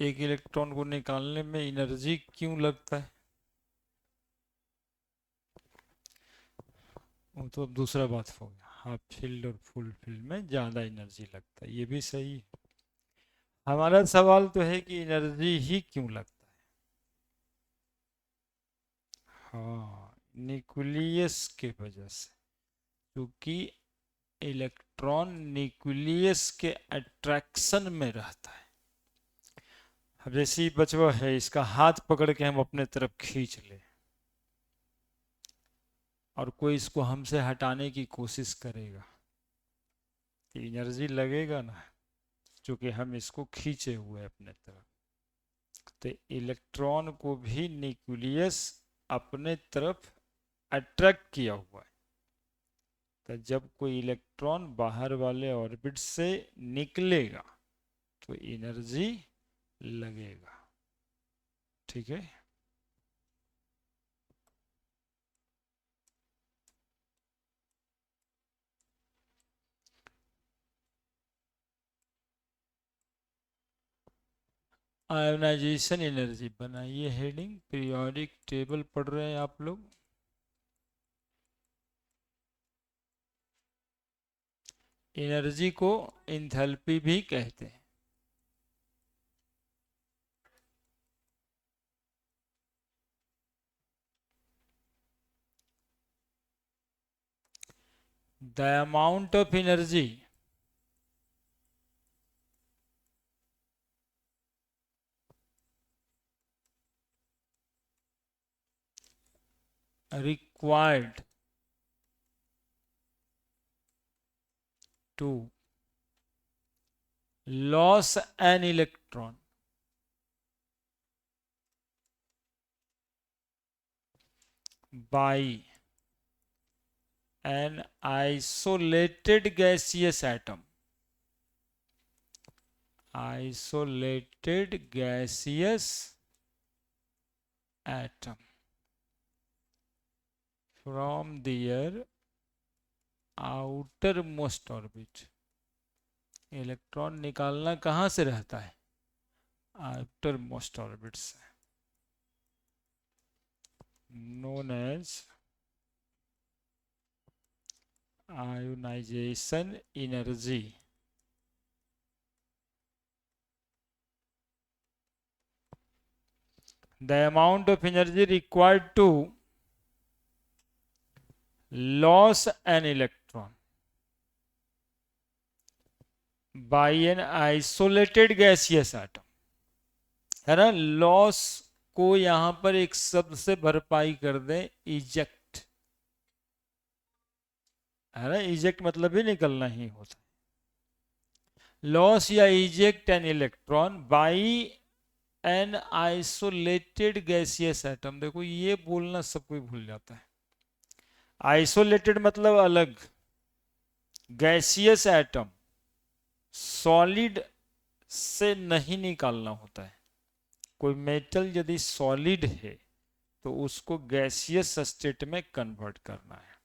एक इलेक्ट्रॉन को निकालने में एनर्जी क्यों लगता है? वो तो अब दूसरा बात हो गया, हाफ फील्ड और फुल फील्ड में ज़्यादा एनर्जी लगता है, ये भी सही है। हमारा सवाल तो है कि एनर्जी ही क्यों लगता है। हाँ, न्यूक्लियस के वजह से, क्योंकि इलेक्ट्रॉन न्यूक्लियस के अट्रैक्शन में रहता है। अब जैसे ही बचवा है, इसका हाथ पकड़ के हम अपने तरफ खींच ले और कोई इसको हमसे हटाने की कोशिश करेगा, तो एनर्जी लगेगा ना, क्योंकि हम इसको खींचे हुए अपने तरफ। तो इलेक्ट्रॉन को भी न्यूक्लियस अपने तरफ अट्रैक्ट किया हुआ है। तो जब कोई इलेक्ट्रॉन बाहर वाले ऑर्बिट से निकलेगा तो एनर्जी लगेगा। ठीक है। आयोनाइजेशन एनर्जी बनाइए हेडिंग, पीरियोडिक टेबल पढ़ रहे हैं आप लोग। एनर्जी को इंथैल्पी भी कहते हैं। The amount of energy required to lose an electron by an isolated gaseous atom, isolated gaseous atom from their outermost orbit। Electron निकालना कहाँ से रहता है? आउटर मोस्ट ऑर्बिट से, known as ionization energy। The amount of energy required to lose an electron by an isolated gaseous atom, है ना। Loss को यहां पर एक शब्द से भरपाई कर दें, इजेक्ट, है ना। इजेक्ट मतलब ही निकलना ही होता है। लॉस या eject an electron by an isolated gaseous atom. देखो ये बोलना सब कोई भूल जाता है। आइसोलेटेड मतलब अलग, गैसियस एटम सॉलिड से नहीं निकालना होता है। कोई मेटल यदि सॉलिड है तो उसको गैसियस स्टेट में कन्वर्ट करना है,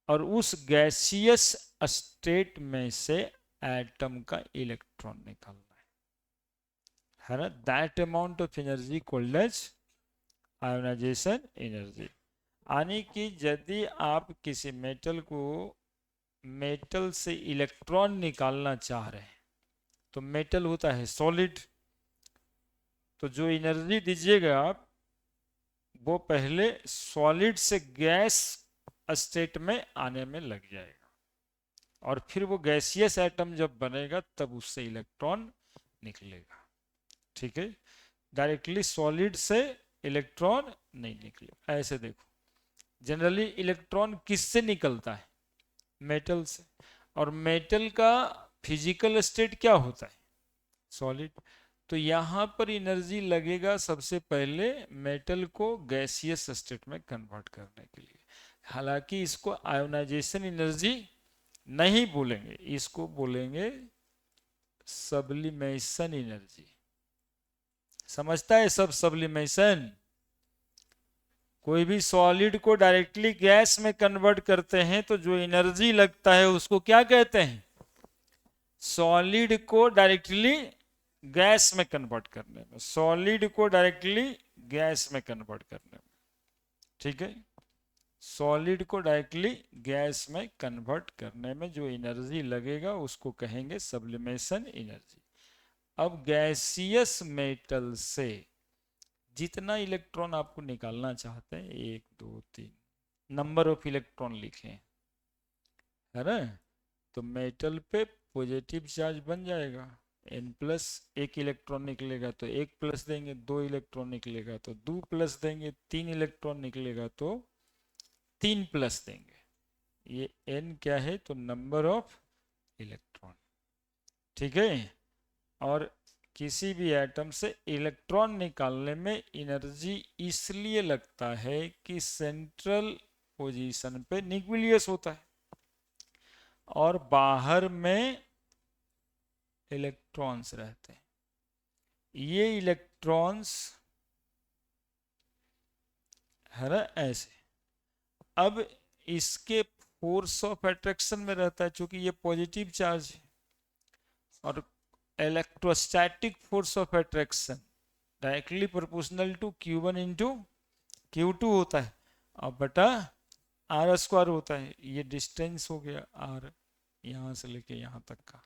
और उस गैसियस स्टेट में से एटम का इलेक्ट्रॉन निकालना है ना। That amount of energy called as ionization energy. यानी कि यदि आप किसी मेटल को, मेटल से इलेक्ट्रॉन निकालना चाह रहे हैं, तो मेटल होता है सॉलिड, तो जो एनर्जी दीजिएगा आप, वो पहले सॉलिड से गैस स्टेट में आने में लग जाएगा, और फिर वो गैसियस एटम जब बनेगा तब उससे इलेक्ट्रॉन निकलेगा। ठीक है। डायरेक्टली सॉलिड से इलेक्ट्रॉन नहीं निकलेगा। ऐसे देखो, जनरली इलेक्ट्रॉन किससे निकलता है? मेटल से। और मेटल का फिजिकल स्टेट क्या होता है? सॉलिड। तो यहां पर एनर्जी लगेगा सबसे पहले मेटल को गैसियस स्टेट में कन्वर्ट करने के लिए। हालांकि इसको आयोनाइजेशन एनर्जी नहीं बोलेंगे, इसको बोलेंगे सब्लिमेशन एनर्जी। समझता है सब सब्लिमेशन? कोई भी सॉलिड को डायरेक्टली गैस में कन्वर्ट करते हैं तो जो एनर्जी लगता है उसको क्या कहते हैं? सॉलिड को डायरेक्टली गैस में कन्वर्ट करने में, सॉलिड को डायरेक्टली गैस में कन्वर्ट करने में। ठीक है, सॉलिड को डायरेक्टली गैस में कन्वर्ट करने में जो एनर्जी लगेगा उसको कहेंगे सब्लिमेशन एनर्जी। अब गैसियस मेटल से जितना इलेक्ट्रॉन आपको निकालना चाहते हैं, 1 2 3 नंबर ऑफ इलेक्ट्रॉन लिखें, है ना। तो मेटल पे पॉजिटिव चार्ज बन जाएगा, n प्लस, एक इलेक्ट्रॉन निकलेगा तो 1 प्लस देंगे, 2 इलेक्ट्रॉन निकलेगा तो 2 प्लस देंगे, 3 इलेक्ट्रॉन निकलेगा तो 3 प्लस देंगे। ये n क्या है, तो नंबर ऑफ इलेक्ट्रॉन। ठीक है, और किसी भी एटम से इलेक्ट्रॉन निकालने में एनर्जी इसलिए लगता है कि सेंट्रल पोजीशन पे न्यूक्लियस होता है और बाहर में इलेक्ट्रॉन्स रहते हैं। ये इलेक्ट्रॉन्स, है ना, ऐसे। अब इसके फोर्स ऑफ अट्रैक्शन में रहता है, क्योंकि ये पॉजिटिव चार्ज है, और electrostatic force of attraction directly proportional to Q1 into Q2 होता है, और बटा आर स्क्वायर होता है। ये डिस्टेंस हो गया आर, यहाँ से लेके यहाँ तक का।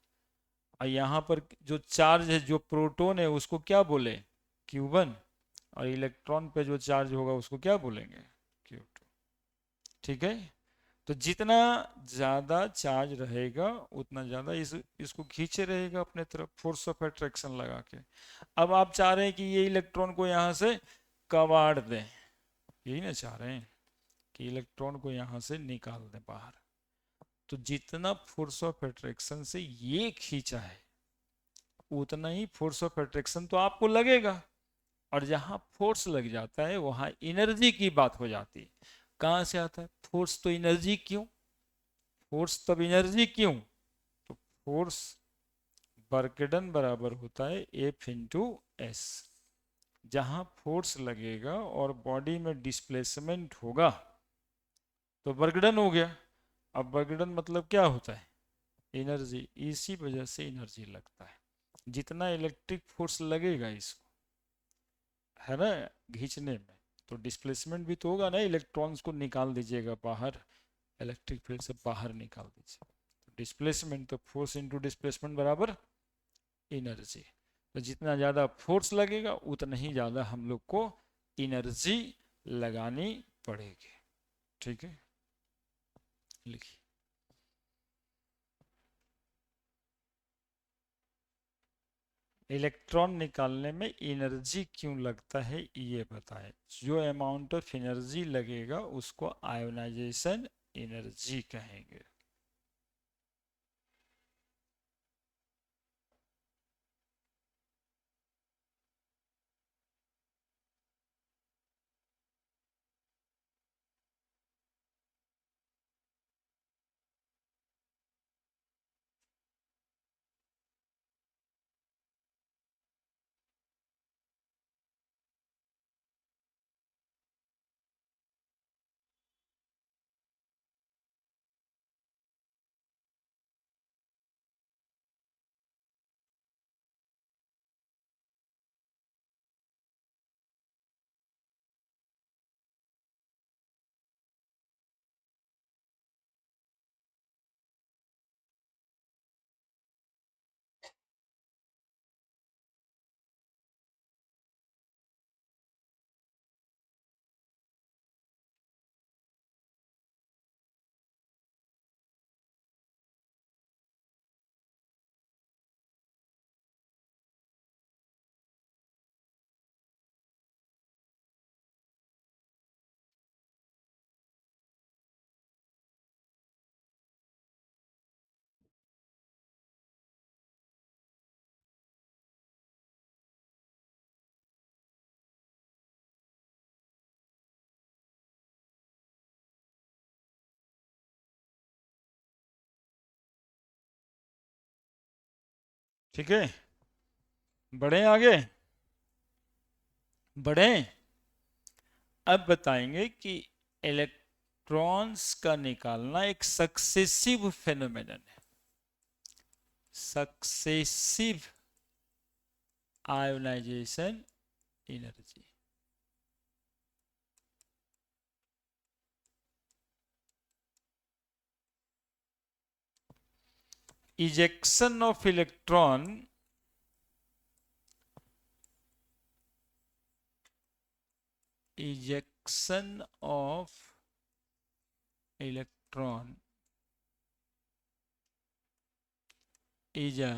और यहाँ पर जो चार्ज है, जो प्रोटॉन है, उसको क्या बोले, Q1, और इलेक्ट्रॉन पे जो चार्ज होगा उसको क्या बोलेंगे, Q2। ठीक है, तो जितना ज्यादा चार्ज रहेगा उतना ज्यादा इसको खींचे रहेगा अपने तरफ, फोर्स ऑफ अट्रैक्शन लगा के। अब आप चाह रहे हैं कि ये इलेक्ट्रॉन को यहाँ से कबाड़ दें, यही ना चाह रहे हैं कि इलेक्ट्रॉन को यहाँ से निकाल दें बाहर। तो जितना फोर्स ऑफ अट्रैक्शन से ये खींचा है उतना ही फोर्स ऑफ अट्रैक्शन तो आपको लगेगा, और जहां फोर्स लग जाता है वहां एनर्जी की बात हो जाती है। कहां से आता है फोर्स, तो एनर्जी क्यों, फोर्स तब एनर्जी क्यों, तो फोर्स वर्क डन बराबर होता है F इंटू एस। जहां फोर्स लगेगा और बॉडी में डिस्प्लेसमेंट होगा तो वर्क डन हो गया। अब वर्क डन मतलब क्या होता है, एनर्जी, इसी वजह से एनर्जी लगता है। जितना इलेक्ट्रिक फोर्स लगेगा इसको, है ना, खींचने में, तो डिस्प्लेसमेंट भी तो होगा ना, इलेक्ट्रॉन्स को निकाल दीजिएगा बाहर, इलेक्ट्रिक फील्ड से बाहर निकाल दीजिए, तो डिस्प्लेसमेंट, तो फोर्स इंटू डिस्प्लेसमेंट बराबर एनर्जी। तो जितना ज़्यादा फोर्स लगेगा उतना ही ज़्यादा हम लोग को एनर्जी लगानी पड़ेगी। ठीक है, लिखिए। इलेक्ट्रॉन निकालने में एनर्जी क्यों लगता है ये बताएं। जो अमाउंट ऑफ एनर्जी लगेगा उसको आयोनाइजेशन एनर्जी कहेंगे। ठीक है, बढ़े आगे, बढ़े। अब बताएंगे कि इलेक्ट्रॉन्स का निकालना एक सक्सेसिव फेनोमेनन है। Successive ionization energy. ejection of electron ejection of electron is a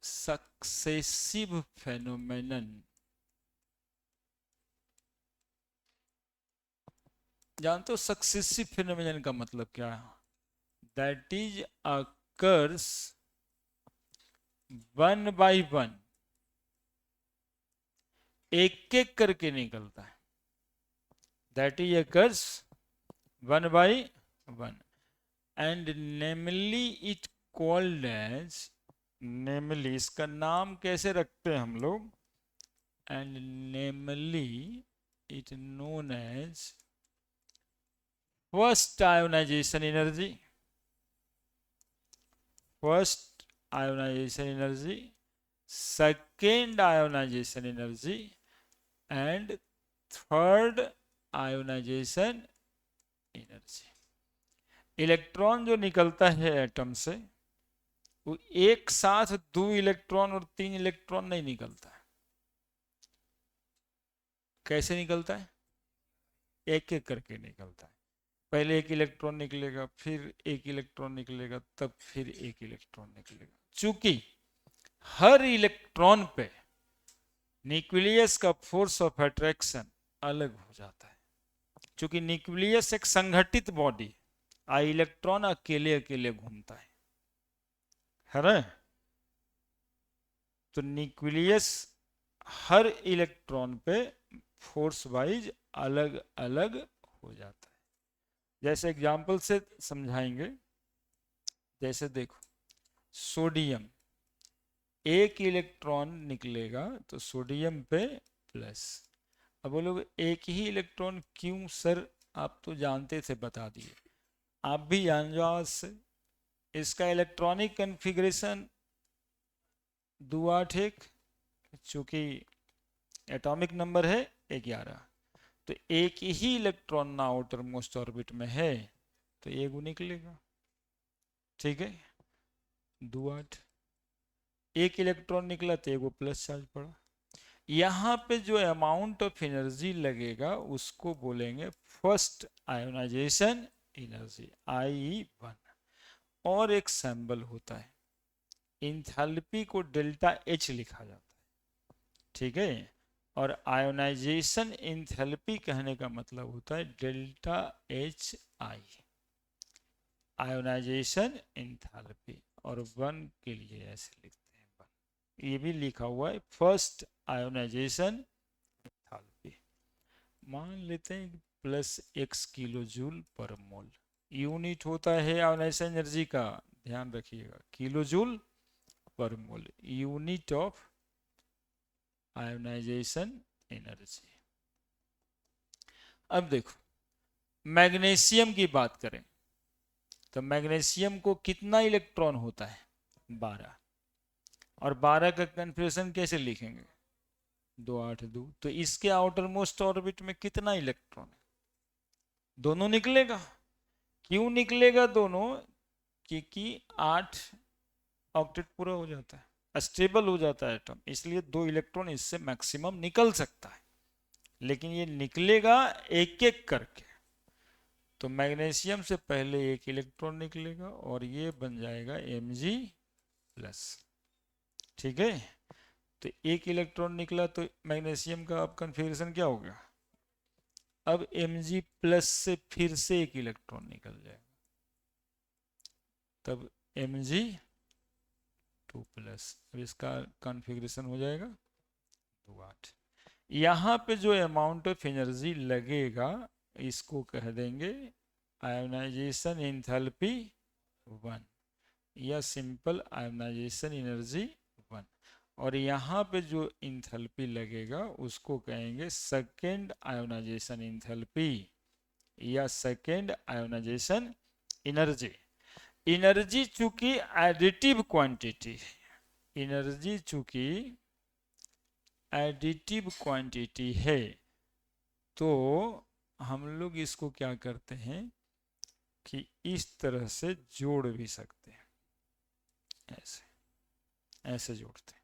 successive phenomenon। जानते हो सक्सेसिव फिनोमिनन का मतलब क्या है? That is occurs one by one, एक एक करके निकलता है। That is occurs one by one and namely it called as, namely इसका नाम कैसे रखते हैं हम लोग? And namely it known as first ionisation energy, first ionisation energy, second ionisation energy and third ionisation energy. Electron जो निकलता है एटम से, वो एक साथ 2 इलेक्ट्रॉन और 3 इलेक्ट्रॉन नहीं निकलता है। कैसे निकलता है? एक एक करके निकलता है। पहले एक इलेक्ट्रॉन निकलेगा, फिर एक इलेक्ट्रॉन निकलेगा, तब फिर एक इलेक्ट्रॉन निकलेगा। चूंकि हर इलेक्ट्रॉन पे न्यूक्लियस का फोर्स ऑफ अट्रैक्शन अलग हो जाता है। चूंकि न्यूक्लियस एक संगठित बॉडी, इलेक्ट्रॉन अकेले अकेले घूमता है ना? तो न्यूक्लियस हर इलेक्ट्रॉन पे फोर्स वाइज अलग अलग हो जाता है। जैसे एग्जांपल से समझाएंगे। जैसे देखो, सोडियम, एक इलेक्ट्रॉन निकलेगा तो सोडियम पे प्लस। अब बोलोगे एक ही इलेक्ट्रॉन क्यों सर? आप तो जानते थे, बता दिए। आप भी जान जाओ आज से। इसका इलेक्ट्रॉनिक कन्फिग्रेशन 2 8 1, चूंकि एटॉमिक नंबर है 11, तो एक ही इलेक्ट्रॉन ना आउटर मोस्ट ऑर्बिट में है तो ये गु निकलेगा। ठीक है, 2 8, एक इलेक्ट्रॉन निकला तो एगो प्लस चार्ज पड़ा। यहाँ पे जो अमाउंट ऑफ एनर्जी लगेगा उसको बोलेंगे फर्स्ट आयोनाइजेशन एनर्जी, I1। और एक सिंबल होता है, इंथैल्पी को डेल्टा H लिखा जाता है। ठीक है, और आयोनाइजेशन इंथैल्पी कहने का मतलब होता है डेल्टा HI, आयोनाइजेशन इंथैल्पी। और 1 के लिए ऐसे लिखते हैं 1। ये भी लिखा हुआ है फर्स्ट आयोनाइजेशन इंथैल्पी। मान लेते हैं +X kilo joule per mole. Unit होता है आयोनाइजेशन एनर्जी का, ध्यान रखिएगा, kilo joule per mole, unit of ionization energy. अब देखो, मैग्नीशियम की बात करें तो मैग्नीशियम को कितना इलेक्ट्रॉन होता है? 12। और 12 का कन्फिग्रेशन कैसे लिखेंगे? 2 8 2। तो इसके आउटर मोस्ट ऑर्बिट में कितना इलेक्ट्रॉन है? दोनों निकलेगा। क्यों निकलेगा दोनों? क्योंकि 8 ऑक्टेट पूरा हो जाता है, स्टेबल हो जाता है एटम, इसलिए 2 इलेक्ट्रॉन इससे मैक्सिमम निकल सकता है। लेकिन ये निकलेगा एक एक करके। तो मैग्नीशियम से पहले एक इलेक्ट्रॉन निकलेगा और ये बन जाएगा Mg+। ठीक है, तो एक इलेक्ट्रॉन निकला तो मैग्नीशियम का अब कन्फिग्रेशन क्या हो गया? अब Mg+ से फिर से एक इलेक्ट्रॉन निकल जाएगा, तब Mg2+। अब इसका कॉन्फ़िगरेशन हो जाएगा 2 8। यहाँ पे जो अमाउंट ऑफ एनर्जी लगेगा इसको कह देंगे आयोनाइजेशन एंथैल्पी 1 या सिंपल आयोनाइजेशन एनर्जी 1। और यहाँ पे जो एंथैल्पी लगेगा उसको कहेंगे सेकेंड आयोनाइजेशन एंथैल्पी या सेकेंड आयोनाइजेशन एनर्जी। एनर्जी चूंकि एडिटिव क्वांटिटी है, एनर्जी चूंकि एडिटिव क्वांटिटी है तो हम लोग इसको क्या करते हैं कि इस तरह से जोड़ भी सकते हैं, ऐसे ऐसे जोड़ते हैं,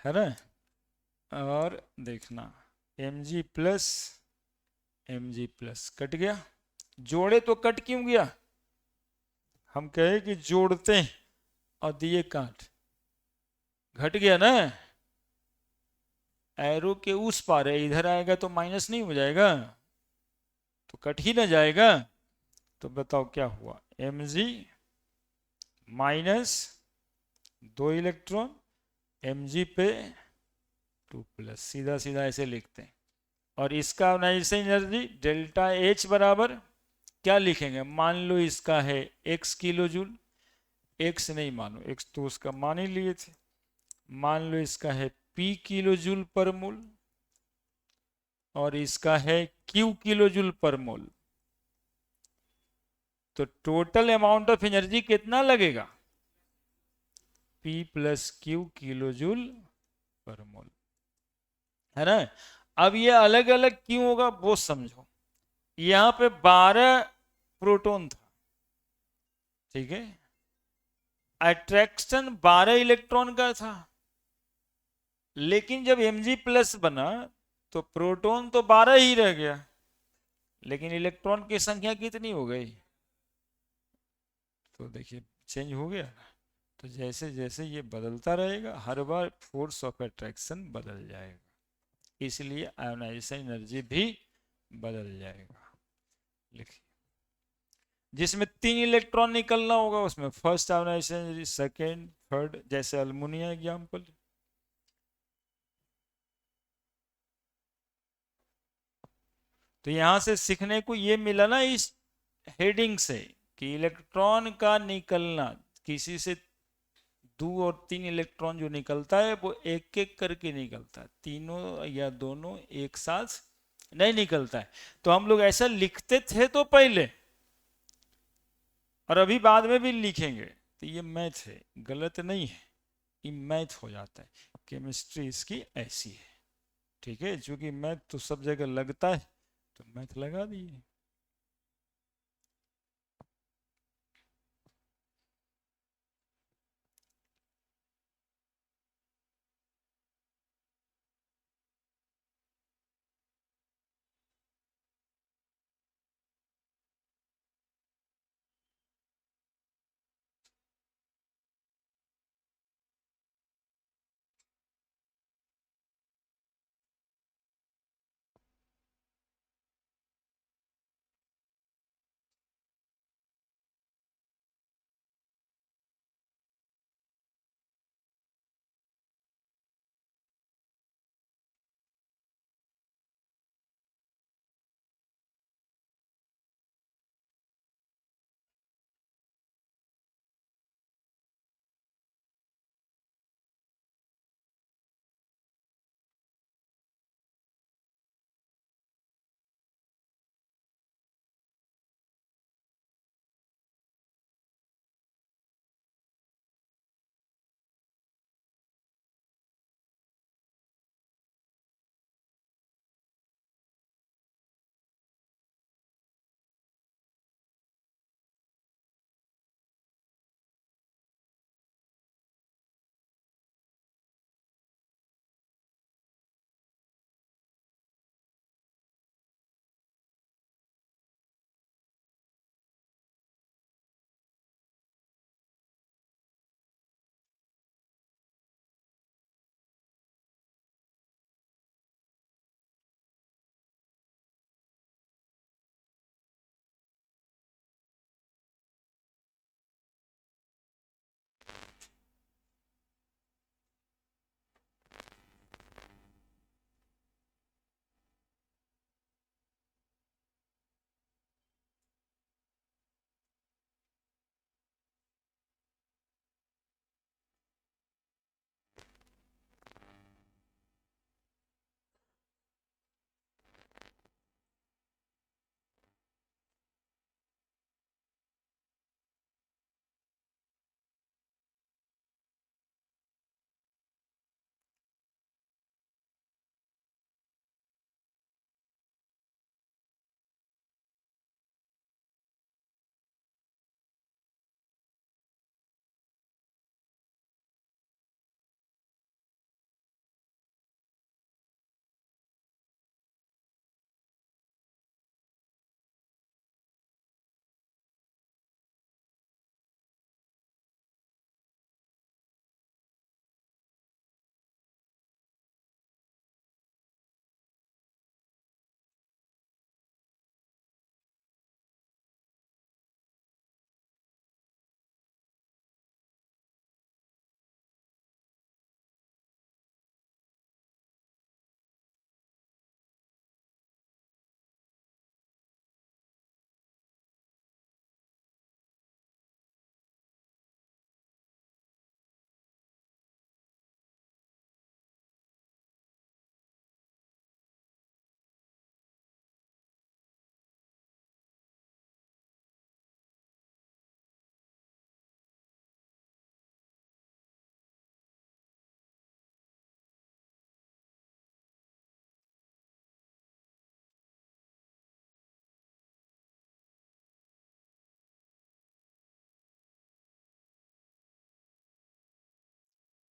है ना। और देखना एम जी प्लस कट गया, जोड़े तो कट क्यों गया, हम कहे कि जोड़ते हैं और दिए काट, घट गया ना, एरो के उस पार है, इधर आएगा तो माइनस नहीं हो जाएगा, तो कट ही ना जाएगा। तो बताओ क्या हुआ, M G minus 2 electron, M G पे 2 प्लस, सीधा सीधा ऐसे लिखते हैं। और इसका ऐसे एनर्जी डेल्टा एच बराबर क्या लिखेंगे, मान लो इसका है x किलो जूल, x नहीं मानो, x तो उसका मान ही लिए थे, मान लो इसका है p किलो जूल पर मोल और इसका है q किलो जूल पर मोल, तो टोटल अमाउंट ऑफ एनर्जी कितना लगेगा, P plus Q kilo joule per mole, है ना। अब ये अलग अलग क्यों होगा वो समझो, यहां पे 12 प्रोटॉन था, ठीक है, अट्रैक्शन 12 इलेक्ट्रॉन का था, लेकिन जब Mg प्लस बना तो प्रोटॉन तो 12 ही रह गया, लेकिन इलेक्ट्रॉन की संख्या कितनी हो गई, तो देखिए चेंज हो गया। तो जैसे जैसे ये बदलता रहेगा हर बार फोर्स ऑफ अट्रैक्शन बदल जाएगा, इसलिए आयोनाइजेशन एनर्जी भी बदल जाएगा। लिखिए जिसमें 3 इलेक्ट्रॉन निकलना होगा उसमें first ionisation energy, second, third, जैसे अल्मुनिया एग्जाम्पल। तो यहां से सीखने को ये मिला ना इस हेडिंग से कि इलेक्ट्रॉन का निकलना, किसी से 2 और 3 इलेक्ट्रॉन जो निकलता है वो एक एक करके निकलता है, तीनों या दोनों एक साथ नहीं निकलता है। तो हम लोग ऐसा लिखते थे तो पहले, और अभी बाद में भी लिखेंगे, तो ये मैथ है, गलत नहीं है, ये मैथ हो जाता है, केमिस्ट्री इसकी ऐसी है, ठीक है, क्योंकि मैथ तो सब जगह लगता है तो मैथ लगा दिए।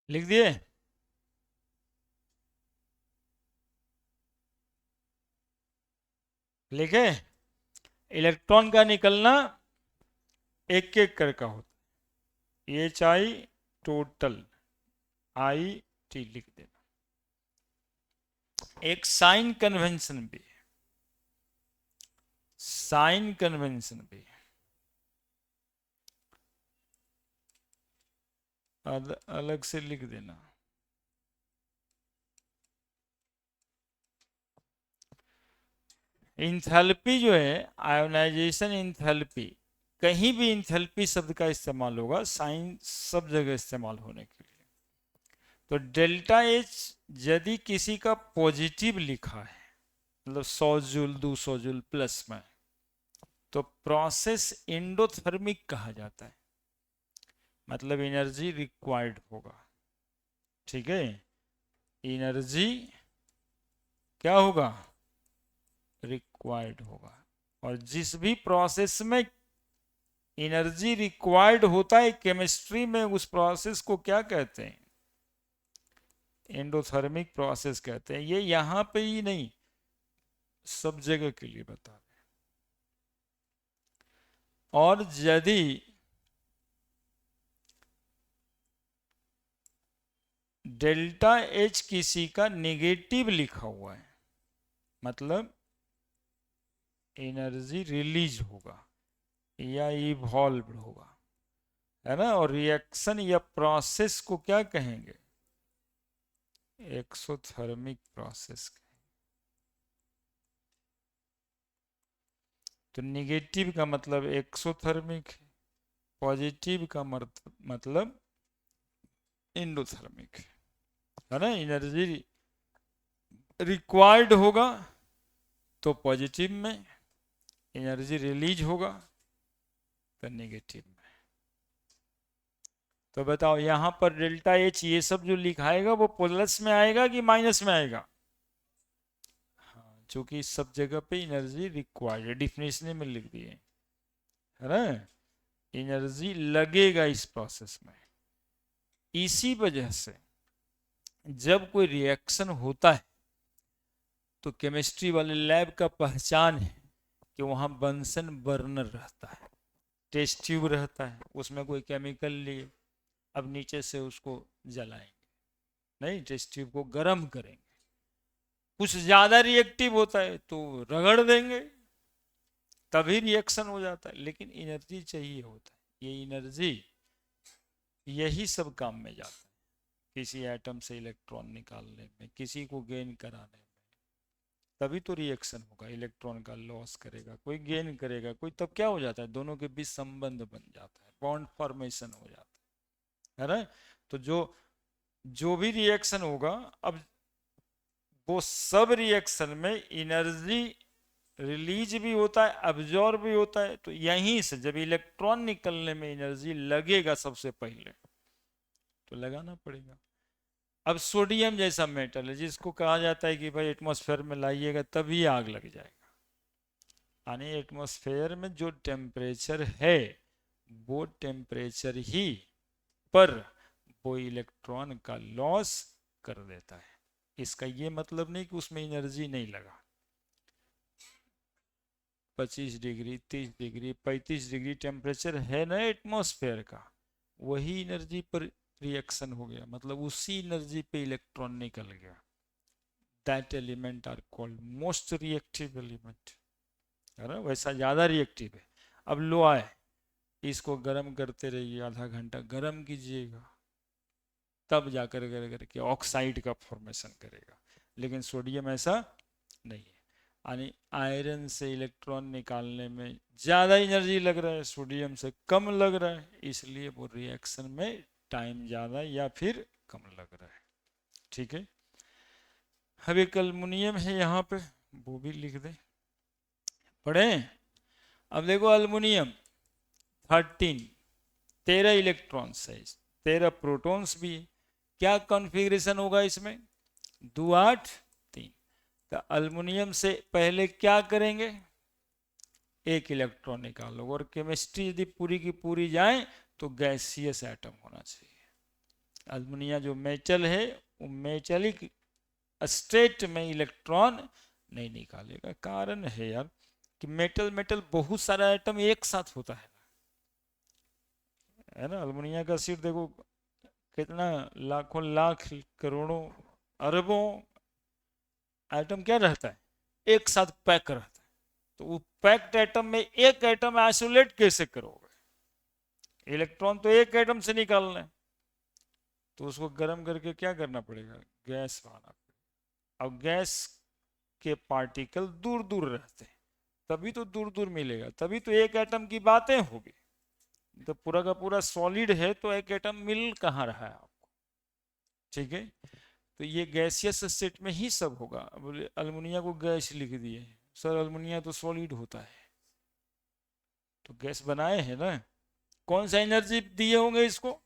लिख दिए? लिखे? इलेक्ट्रॉन का निकलना एक एक करके होता है। H I total, I T लिख देना। एक साइन कन्वेंशन भी है, साइन कन्वेंशन भी है। अलग से लिख देना। इंथैल्पी जो है, आयोनाइजेशन इंथैल्पी, कहीं भी इंथैल्पी शब्द का इस्तेमाल होगा, साइन सब जगह इस्तेमाल होने के लिए। तो डेल्टा एच यदि किसी का पॉजिटिव लिखा है, मतलब 100 जूल 200 जूल प्लस में, तो प्रोसेस एंडोथर्मिक कहा जाता है, मतलब एनर्जी रिक्वायर्ड होगा। ठीक है, एनर्जी क्या होगा? रिक्वायर्ड होगा। और जिस भी प्रोसेस में एनर्जी रिक्वायर्ड होता है केमिस्ट्री में, उस प्रोसेस को क्या कहते हैं? एंडोथर्मिक प्रोसेस कहते हैं। ये यहां पे ही नहीं, सब जगह के लिए बता रहे। और यदि डेल्टा एच किसी का नेगेटिव लिखा हुआ है, मतलब एनर्जी रिलीज होगा या इवॉल्व होगा, है ना। और रिएक्शन या प्रोसेस को क्या कहेंगे? Exothermic process. तो निगेटिव का मतलब एक्सोथर्मिक है, पॉजिटिव का मतलब एंडोथर्मिक है ना। एनर्जी रिक्वायर्ड होगा तो पॉजिटिव में, एनर्जी रिलीज होगा तो नेगेटिव में। तो बताओ यहां पर डेल्टा एच ये सब जो लिखाएगा वो प्लस में आएगा कि माइनस में आएगा? हाँ, क्योंकि सब जगह पे एनर्जी रिक्वायर्ड, डिफिनेशन में लिख दिए, है ना। एनर्जी लगेगा इस प्रोसेस में। इसी वजह से जब कोई रिएक्शन होता है तो केमिस्ट्री वाले लैब का पहचान है कि वहां बंसन बर्नर रहता है, टेस्ट ट्यूब रहता है, उसमें कोई केमिकल लिए, अब नीचे से उसको जलाएंगे, नहीं, टेस्ट ट्यूब को गर्म करेंगे। कुछ ज्यादा रिएक्टिव होता है तो रगड़ देंगे, तभी रिएक्शन हो जाता है। लेकिन एनर्जी चाहिए होता है, ये एनर्जी यही सब काम में जाता है, किसी एटम से इलेक्ट्रॉन निकालने में, किसी को गेन कराने में। तभी तो रिएक्शन होगा, इलेक्ट्रॉन का लॉस करेगा कोई, गेन करेगा कोई, तब क्या हो जाता है? दोनों के बीच संबंध बन जाता है, बॉन्ड फॉर्मेशन हो जाता है ना। तो जो जो भी रिएक्शन होगा, अब वो सब रिएक्शन में एनर्जी रिलीज भी होता है, अब्जॉर्ब भी होता है। तो यहीं से जब इलेक्ट्रॉन निकलने में एनर्जी लगेगा सबसे पहले, तो लगाना पड़ेगा। अब सोडियम जैसा मेटल है जिसको कहा जाता है कि भाई एटमॉस्फेयर में लाइएगा तभी आग लग जाएगा, यानी एटमॉस्फेयर में जो टेम्परेचर है वो टेम्परेचर ही पर वो इलेक्ट्रॉन का लॉस कर देता है। इसका ये मतलब नहीं कि उसमें एनर्जी नहीं लगा। 25 डिग्री, 30 डिग्री, 35 डिग्री टेम्परेचर है ना एटमॉस्फेयर का, वही एनर्जी पर रिएक्शन हो गया, मतलब उसी एनर्जी पे इलेक्ट्रॉन निकल गया। That element are called most reactive element, है ना, वैसा ज़्यादा रिएक्टिव है। अब लो आए, इसको गर्म करते रहिए, आधा घंटा गर्म कीजिएगा, तब जाकर करके ऑक्साइड का फॉर्मेशन करेगा। लेकिन सोडियम ऐसा नहीं है, यानी आयरन से इलेक्ट्रॉन निकालने में ज़्यादा एनर्जी लग रहा है, सोडियम से कम लग रहा है, इसलिए वो रिएक्शन में टाइम ज़्यादा या फिर कम लग रहा है। ठीक है। अब एक अल्मुनियम है यहाँ पे, वो भी लिख दें, पढ़े। अब देखो अल्मुनियम 13 इलेक्ट्रॉन्स है, 13 प्रोटॉन्स भी है। क्या कॉन्फ़िगरेशन होगा इसमें? 2 8 3। तो अल्मुनियम से पहले क्या करेंगे? एक इलेक्ट्रॉन निकालो, और केमिस्ट्री यदि पूरी की पूरी जाए तो गैसियस एटम होना चाहिए, अल्मुनिया जो मेटल है वो मेटेलिक स्टेट में इलेक्ट्रॉन नहीं निकालेगा। कारण है यार कि मेटल मेटल बहुत सारा एटम एक साथ होता है ना। अल्मुनिया का सीट देखो कितना, लाखों लाख करोड़ों अरबों एटम क्या रहता है, एक साथ पैक रहता है। तो वो पैक्ड एटम में एक एटम आइसोलेट कैसे करोगे, इलेक्ट्रॉन तो एक एटम से निकालना है, तो उसको गर्म करके क्या करना पड़ेगा, गैस बनाना पड़ेगा। अब गैस के पार्टिकल दूर दूर रहते हैं, तभी तो दूर दूर मिलेगा, तभी तो एक एटम की बातें होगी। तो पूरा का पूरा सॉलिड है तो एक एटम मिल कहाँ रहा है आपको, ठीक है। तो ये गैसियस स्टेट में ही सब होगा। बोले अल्मुनिया को गैस लिख दिए, सर अल्मुनिया तो सॉलिड होता है, तो गैस बनाए हैं ना, कौन सा एनर्जी दिए होंगे इसको,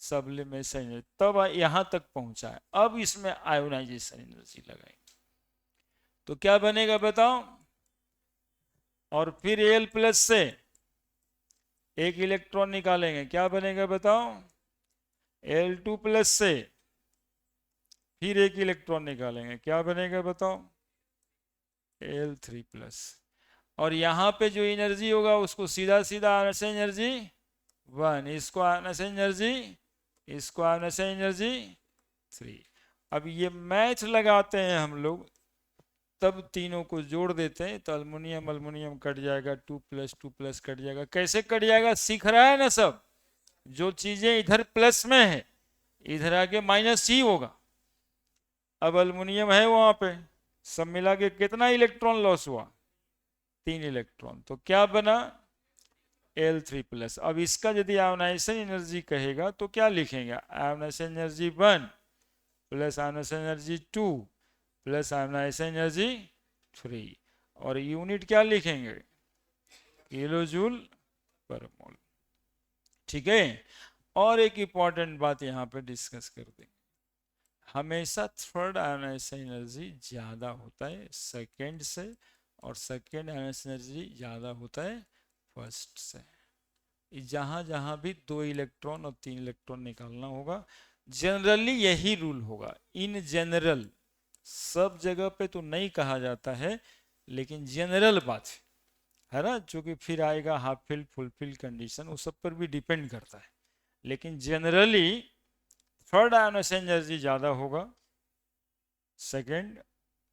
सबलिमेशन एनर्जी, तब यहां तक पहुंचा है। अब इसमें आयोनाइजेशन एनर्जी लगाएंगे तो क्या बनेगा बताओ, और फिर एल प्लस से एक इलेक्ट्रॉन निकालेंगे, क्या बनेगा बताओ, L2 प्लस से फिर एक इलेक्ट्रॉन निकालेंगे, क्या बनेगा बताओ, L3 प्लस। और यहाँ पे जो एनर्जी होगा उसको सीधा सीधा आने से एनर्जी 1, इसको आने से एनर्जी, इसको आने से एनर्जी 3। अब ये मैथ लगाते हैं हम लोग, तब तीनों को जोड़ देते हैं तो अल्मुनियम अल्मुनियम कट जाएगा, 2 प्लस 2 प्लस कट जाएगा। कैसे कट जाएगा सीख रहा है ना सब, जो चीजें इधर प्लस में है इधर आके माइनस ही होगा। अब अल्मुनियम है वहां पे, सब मिला के कितना इलेक्ट्रॉन लॉस हुआ, 3 इलेक्ट्रॉन, तो क्या बना L3 प्लस। अब इसका यदि आयोनाइजेशन एनर्जी कहेगा तो क्या लिखेंगे, ionization energy 1 plus ionization energy 2 plus ionization energy 3, और यूनिट क्या लिखेंगे, किलो जूल पर मोल, ठीक है। और एक इंपॉर्टेंट बात यहाँ पे डिस्कस कर देंगे, हमेशा थर्ड आयोनाइजेशन एनर्जी ज़्यादा होता है सेकेंड से, और सेकेंड आयोनाइजेशन एनर्जी ज़्यादा होता है फर्स्ट से। जहाँ जहाँ भी 2 इलेक्ट्रॉन और 3 इलेक्ट्रॉन निकालना होगा, जनरली यही रूल होगा। इन जनरल सब जगह पे तो नहीं कहा जाता है, लेकिन जनरल बात है ना, जो कि फिर आएगा half fill full fill condition, उस सब पर भी डिपेंड करता है। लेकिन जनरली थर्ड आयोनाइजेशन एनर्जी ज़्यादा होगा सेकेंड,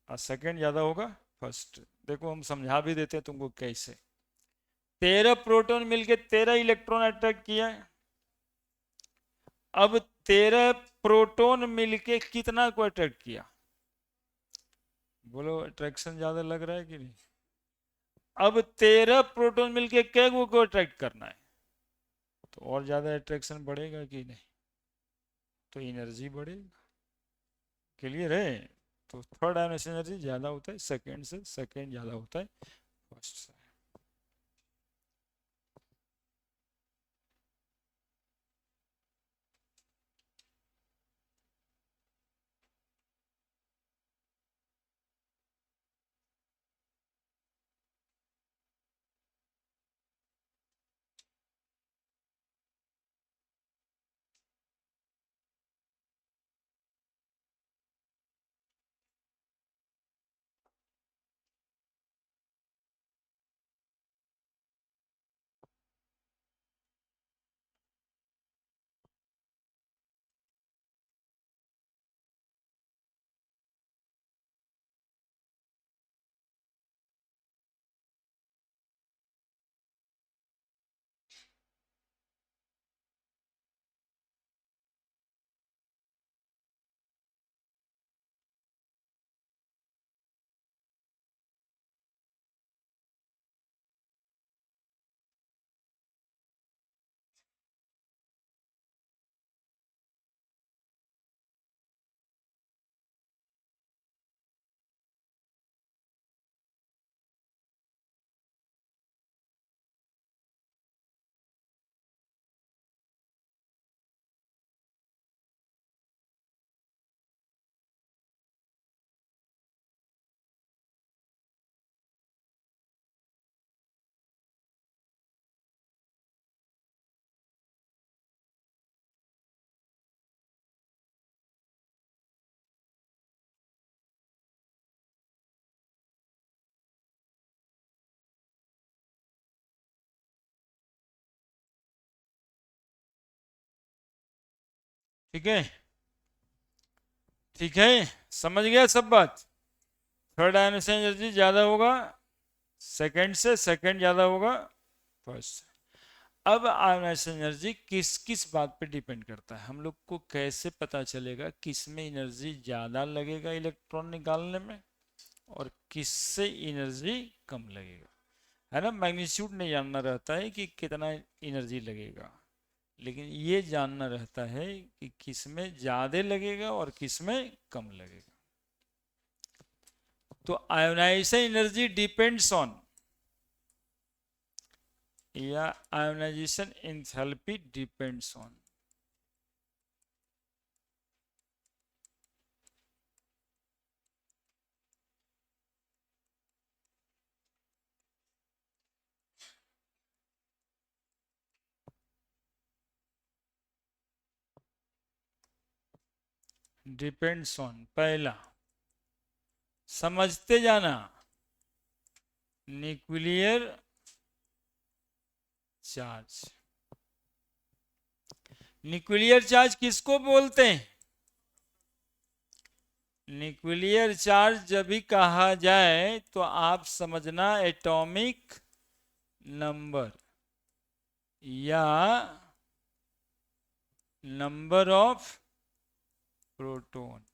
और सेकेंड ज़्यादा होगा फर्स्ट। देखो हम समझा भी देते हैं तुमको कैसे। 13 प्रोटॉन मिलके 13 इलेक्ट्रॉन अट्रैक्ट किया है। अब 13 प्रोटॉन मिलके कितना को अट्रैक्ट किया, बोलो अट्रैक्शन ज्यादा लग रहा है कि नहीं। अब 13 प्रोटॉन मिलके कै को अट्रैक्ट करना है, तो और ज्यादा अट्रैक्शन बढ़ेगा कि नहीं, तो एनर्जी बढ़ेगा। क्लियर है। तो थर्ड आयोनाइजेशन एनर्जी ज्यादा होता है सेकेंड से, सेकेंड ज्यादा होता है फर्स्ट से। ठीक है, ठीक है, समझ गया सब बात। थर्ड आयनाइजेशन एनर्जी ज्यादा होगा सेकंड से, सेकंड ज्यादा होगा फर्स्ट से। अब आयनाइजेशन एनर्जी किस किस बात पे डिपेंड करता है, हम लोग को कैसे पता चलेगा किस में एनर्जी ज़्यादा लगेगा इलेक्ट्रॉन निकालने में और किससे एनर्जी कम लगेगा, है ना। मैग्नीट्यूड नहीं जानना रहता है कि कितना एनर्जी लगेगा, लेकिन ये जानना रहता है कि किस में ज़्यादा लगेगा और किस में कम लगेगा। तो आयोनाइजेशन एनर्जी डिपेंड्स ऑन, या ionisation enthalpy depends on, depends on, पहला समझते जाना, न्यूक्लियर चार्ज। न्यूक्लियर चार्ज किसको बोलते हैं? न्यूक्लियर चार्ज जब भी कहा जाए तो आप समझना एटॉमिक नंबर या number of proton,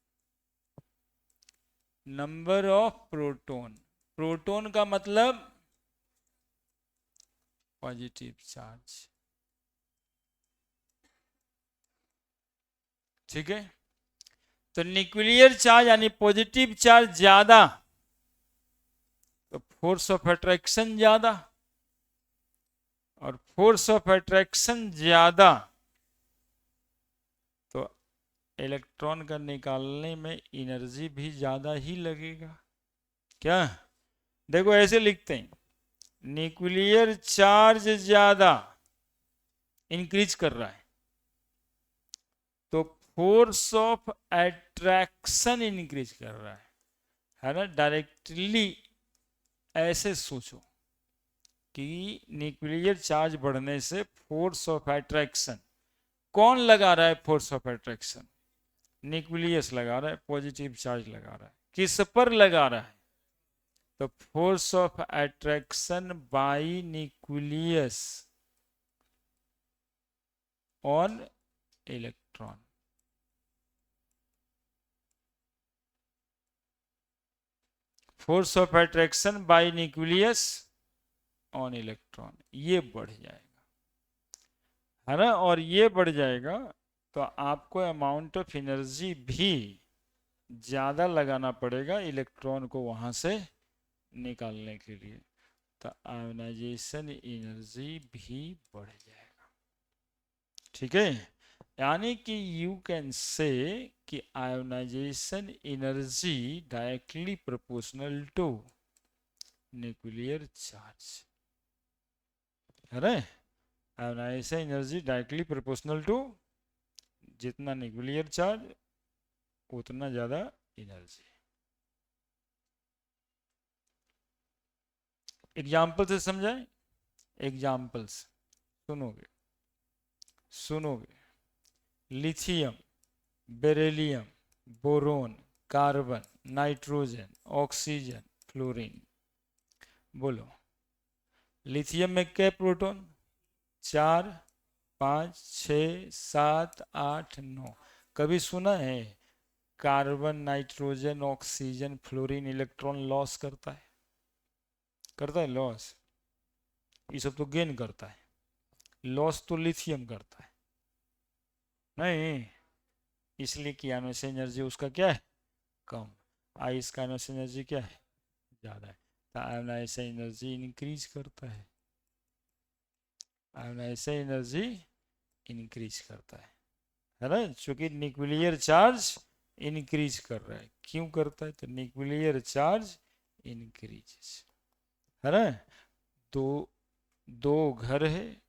number of proton. Proton का मतलब पॉजिटिव चार्ज, ठीक है। तो न्यूक्लियर चार्ज यानी पॉजिटिव चार्ज ज्यादा तो फोर्स ऑफ अट्रैक्शन ज्यादा, और फोर्स ऑफ अट्रैक्शन ज्यादा तो इलेक्ट्रॉन का निकालने में एनर्जी भी ज्यादा ही लगेगा। क्या? देखो ऐसे लिखते हैं, न्यूक्लियर चार्ज ज्यादा इंक्रीज कर रहा है तो फोर्स ऑफ अट्रैक्शन इंक्रीज कर रहा है ना। डायरेक्टली ऐसे सोचो कि न्यूक्लियर चार्ज बढ़ने से फोर्स ऑफ अट्रैक्शन, कौन लगा रहा है फोर्स ऑफ अट्रैक्शन? न्यूक्लियस लगा रहा है, पॉजिटिव चार्ज लगा रहा है। किस पर लगा रहा है? तो force of attraction bye nucleus on electron. Force of attraction bye nucleus on electron, ये बढ़ जाएगा, है ना। और ये बढ़ जाएगा तो आपको अमाउंट ऑफ एनर्जी भी ज़्यादा लगाना पड़ेगा इलेक्ट्रॉन को वहाँ से निकालने के लिए, तो आयोनाइजेशन एनर्जी भी बढ़ जाएगा, ठीक है। यानी कि यू कैन से कि ionization energy directly proportional to nuclear charge, है ना। Ionization energy directly proportional to जितना न्यूक्लियर चार्ज उतना ज़्यादा एनर्जी। एग्जाम्पल से समझाएं, एग्जाम्पल्स सुनोगे, सुनोगे। Lithium, beryllium, boron, carbon, nitrogen, oxygen, fluorine. बोलो, लिथियम में कै प्रोटॉन? 4, 5, 6, 7, 8, 9। कभी सुना है carbon, nitrogen, oxygen, fluorine electron loss करता है? करता है लॉस? ये सब तो गेन करता है, लॉस तो लिथियम करता है नहीं, इसलिए कि आयोनाइजेशन एनर्जी उसका क्या है? कम। आई इसका आयोनाइजेशन एनर्जी क्या है? ज़्यादा है, तो आयोनाइजेशन एनर्जी इंक्रीज करता है, आयोनाइजेशन एनर्जी इंक्रीज करता है ना। चूंकि न्यूक्लियर चार्ज इंक्रीज कर रहा है, क्यों करता है? तो न्यूक्लियर चार्ज इंक्रीज, है ना। दो दो घर है,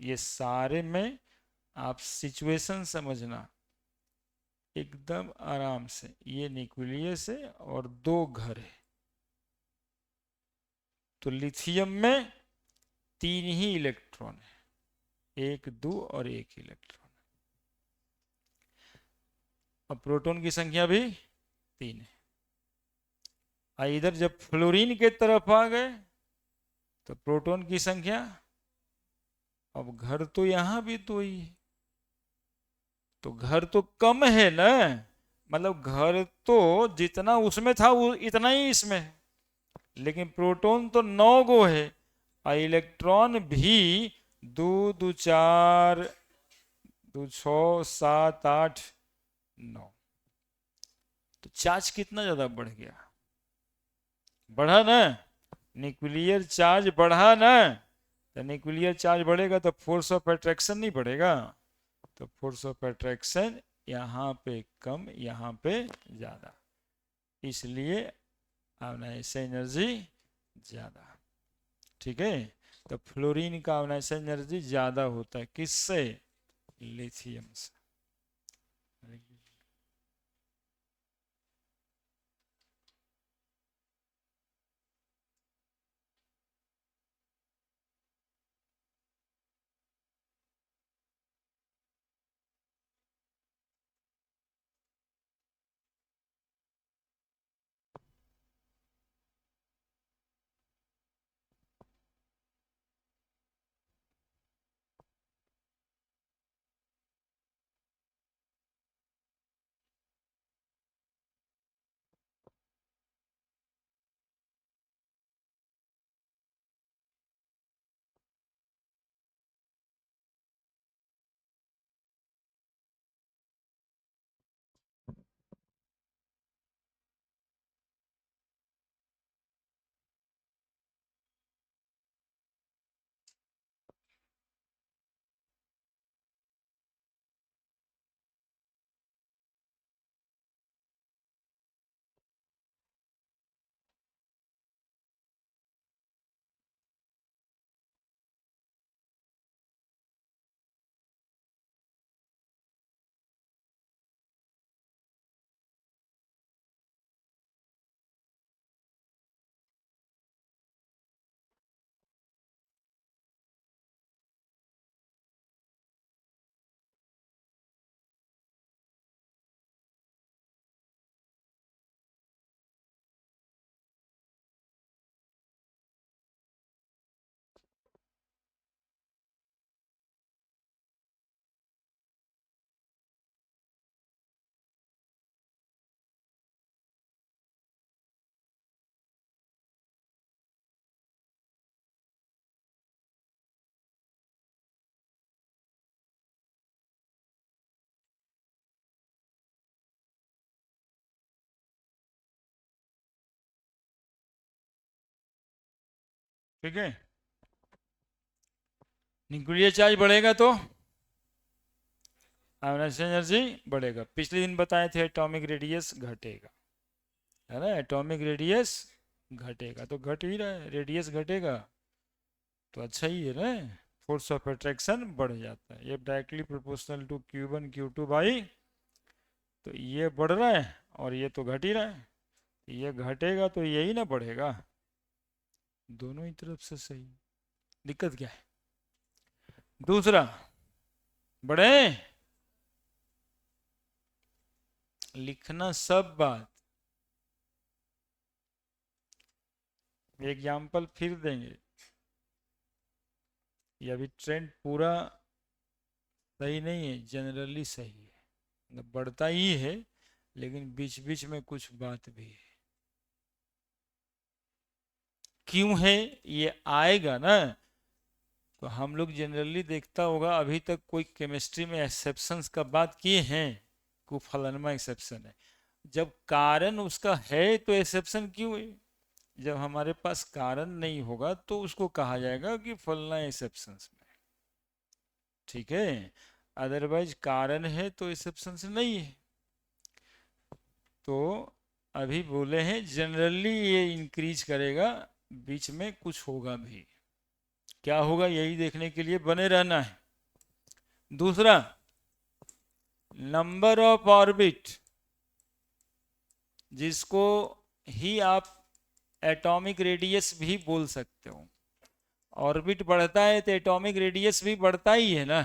ये सारे में आप सिचुएशन समझना एकदम आराम से। ये न्यूक्लियस है और दो घर है, तो लिथियम में 3 ही इलेक्ट्रॉन है, 1, 2 और 1 इलेक्ट्रॉन। और प्रोटॉन की संख्या भी 3 है। इधर जब फ्लोरीन के तरफ आ गए तो प्रोटॉन की संख्या, अब घर तो यहां भी 2 ही है, तो घर तो कम है ना, मतलब घर तो जितना उसमें था वो इतना ही इसमें है, लेकिन प्रोटॉन तो 9 गो है और इलेक्ट्रॉन भी 2 2 4 2 6 7 8 9, तो चार्ज कितना ज्यादा बढ़ गया, बढ़ा ना, न्यूक्लियर चार्ज बढ़ा ना, तो न्यूक्लियर चार्ज बढ़ेगा तो फोर्स ऑफ अट्रैक्शन नहीं बढ़ेगा, तो फोर्स ऑफ अट्रैक्शन यहाँ पे कम यहाँ पे ज्यादा, इसलिए आयोनाइजेशन एनर्जी ज्यादा। ठीक है, तो फ्लोरीन का आयोनाइजेशन एनर्जी ज्यादा होता है किससे, लिथियम से। ठीक है, न्यूक्लियर चार्ज बढ़ेगा तो आयोनाइजेशन एनर्जी बढ़ेगा। पिछले दिन बताए थे एटॉमिक रेडियस घटेगा, है ना, एटॉमिक रेडियस घटेगा तो घट ही रहा है, रेडियस घटेगा तो अच्छा ही है ना, फोर्स ऑफ अट्रैक्शन बढ़ जाता है, ये directly proportional to Q1 Q2 by, तो ये बढ़ रहा है और ये तो घट ही रहा है, ये घटेगा तो यही ना बढ़ेगा, दोनों ही तरफ से सही, दिक्कत क्या है। दूसरा, बढ़े, लिखना सब बात, एग्जाम्पल फिर देंगे, ये अभी ट्रेंड पूरा सही नहीं है, जनरली सही है, मतलब बढ़ता ही है लेकिन बीच बीच में कुछ बात भी है, क्यों है ये आएगा ना, तो हम लोग जनरली देखता होगा अभी तक कोई केमिस्ट्री में एक्सेप्शंस का बात किए हैं, को फलानमा एक्सेप्शन है, जब कारण उसका है तो एक्सेप्शन क्यों है, जब हमारे पास कारण नहीं होगा तो उसको कहा जाएगा कि फलना एक्सेप्शंस में, ठीक है, अदरवाइज कारण है तो एक्सेप्शंस नहीं है, तो अभी बोले हैं जनरली ये इंक्रीज करेगा, बीच में कुछ होगा भी, क्या होगा यही देखने के लिए बने रहना है। दूसरा, नंबर ऑफ ऑर्बिट, जिसको ही आप एटॉमिक रेडियस भी बोल सकते हो, ऑर्बिट बढ़ता है तो एटॉमिक रेडियस भी बढ़ता ही है ना,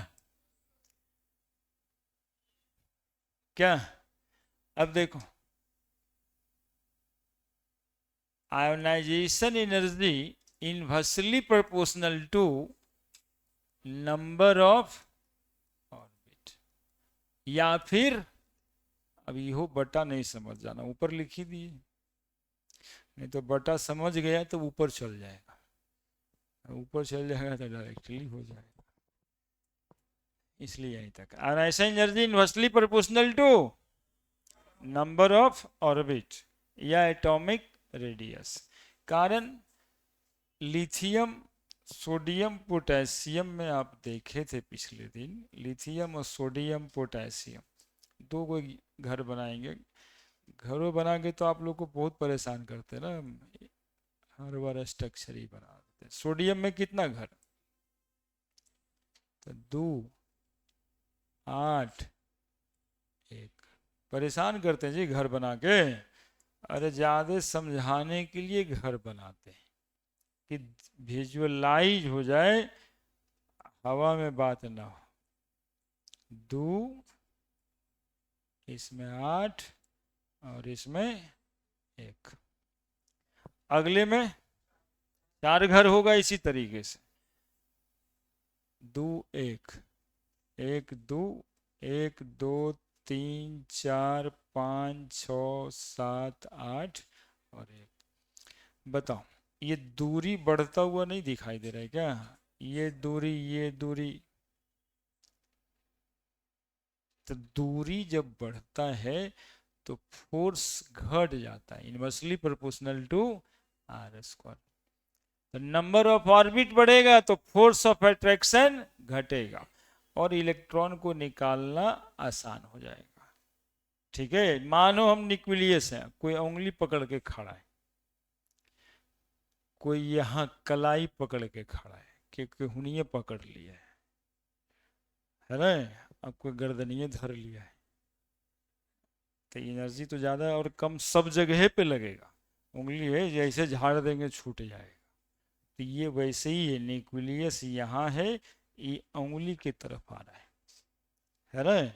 क्या अब देखो, ionization energy inversely proportional to number of orbit, या फिर अब यो बटा नहीं समझ जाना, ऊपर लिखी दिए, नहीं तो बटा समझ गया तो ऊपर चल जाएगा, ऊपर चल जाएगा तो डायरेक्टली हो जाएगा, इसलिए यहीं तक। Ionization energy inversely proportional to number of orbit या एटॉमिक रेडियस। कारण लिथियम, सोडियम, पोटेशियम में आप देखे थे पिछले दिन, लिथियम और सोडियम पोटेशियम दो को घर बनाएंगे, घरों बना के तो आप लोग को बहुत परेशान करते हैं ना, हर बार स्ट्रक्चर ही बना देते हैं। सोडियम में कितना घर, तो 2, 8, 1, परेशान करते हैं जी घर बना के। अरे ज्यादा समझाने के लिए घर बनाते हैं कि विजुअलाइज हो जाए, हवा में बात ना हो। 2, इसमें 8 और इसमें 1, अगले में 4 घर होगा इसी तरीके से। 2, 1, 1, 2, 1, 2, 3, 4, 5, 6, 7, 8 और 1। बताओ ये दूरी बढ़ता हुआ नहीं दिखाई दे रहा है क्या, ये दूरी, ये दूरी, तो दूरी जब बढ़ता है तो फोर्स घट जाता है, inversely proportional to R square. तो नंबर ऑफ ऑर्बिट बढ़ेगा तो फोर्स ऑफ अट्रैक्शन घटेगा और इलेक्ट्रॉन को निकालना आसान हो जाएगा। ठीक है, मानो हम न्यूक्लियस हैं, कोई उंगली पकड़ के खड़ा है, कोई यहाँ कलाई पकड़ के खड़ा है, कि हुनिये पकड़ लिया है ना, अब कोई गर्दनिये धर लिया है, तो एनर्जी तो ज़्यादा और कम सब जगह पे लगेगा। उंगली है जैसे झाड़ देंगे छूट जाएगा, तो ये वैसे ही है, न्यूक्लियस यहाँ है, ये उंगली की तरफ आ रहा है ना,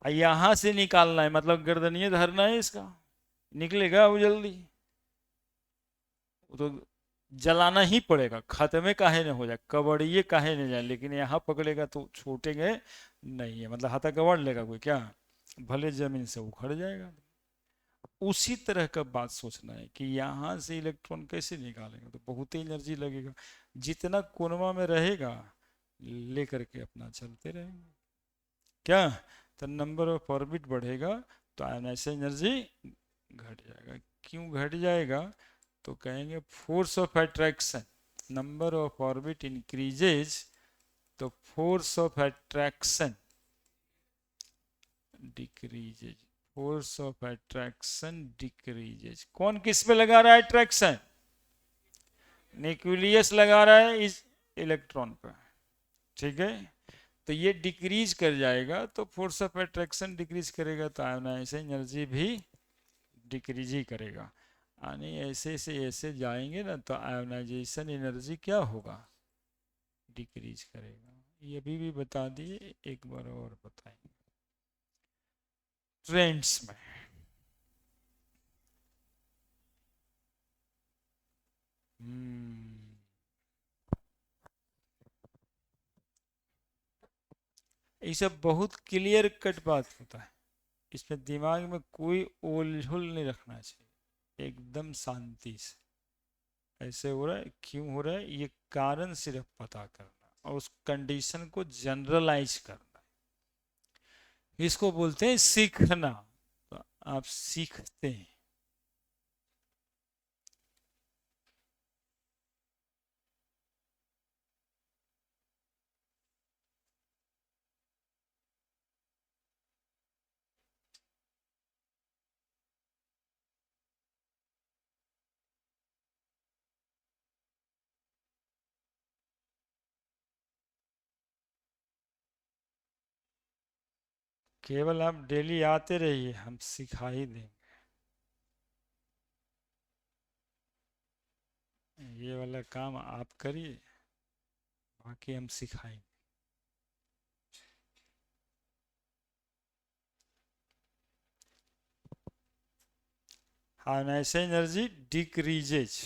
यहाँ से निकालना है, मतलब गर्दनिये धरना है इसका, निकलेगा वो जल्दी, तो जलाना ही पड़ेगा, खत्मे काहे न हो जाए, कबड़िए काहे न जाए, लेकिन यहाँ पकड़ेगा तो छूटेंगे नहीं है, मतलब हाथा कबाड़ लेगा कोई क्या, भले जमीन से उखड़ जाएगा। उसी तरह का बात सोचना है कि यहाँ से इलेक्ट्रॉन कैसे निकालेंगे, तो बहुत ही एनर्जी लगेगा, जितना कोनमा में रहेगा लेकर के अपना चलते रहेंगे क्या, तो नंबर ऑफ ऑर्बिट बढ़ेगा तो आयोनाइजेशन एनर्जी घट जाएगा। क्यों घट जाएगा, तो कहेंगे force of attraction, number of orbit increases तो force of attraction decreases, force of attraction decreases. कौन किस पे लगा रहा है अट्रैक्शन, न्यूक्लियस लगा रहा है इस इलेक्ट्रॉन पर, ठीक है, तो ये डिक्रीज कर जाएगा, तो फोर्स ऑफ अट्रैक्शन डिक्रीज करेगा तो आयोनाइजेशन एनर्जी भी डिक्रीज ही करेगा। यानी ऐसे से ऐसे जाएंगे ना तो आयोनाइजेशन एनर्जी क्या होगा, डिक्रीज करेगा। ये भी बता दिए, एक बार और बताएंगे ट्रेंड्स में। ये सब बहुत क्लियर कट बात होता है, इसमें दिमाग में कोई ओलझुल नहीं रखना चाहिए, एकदम शांति से ऐसे हो रहा है, क्यों हो रहा है, ये कारण सिर्फ पता करना और उस कंडीशन को जनरलाइज करना, इसको बोलते हैं सीखना। तो आप सीखते हैं, केवल आप डेली आते रहिए, हम सिखा ही देंगे, ये वाला काम आप करिए, बाकी हम सिखाएंगे। Ionization energy decreases.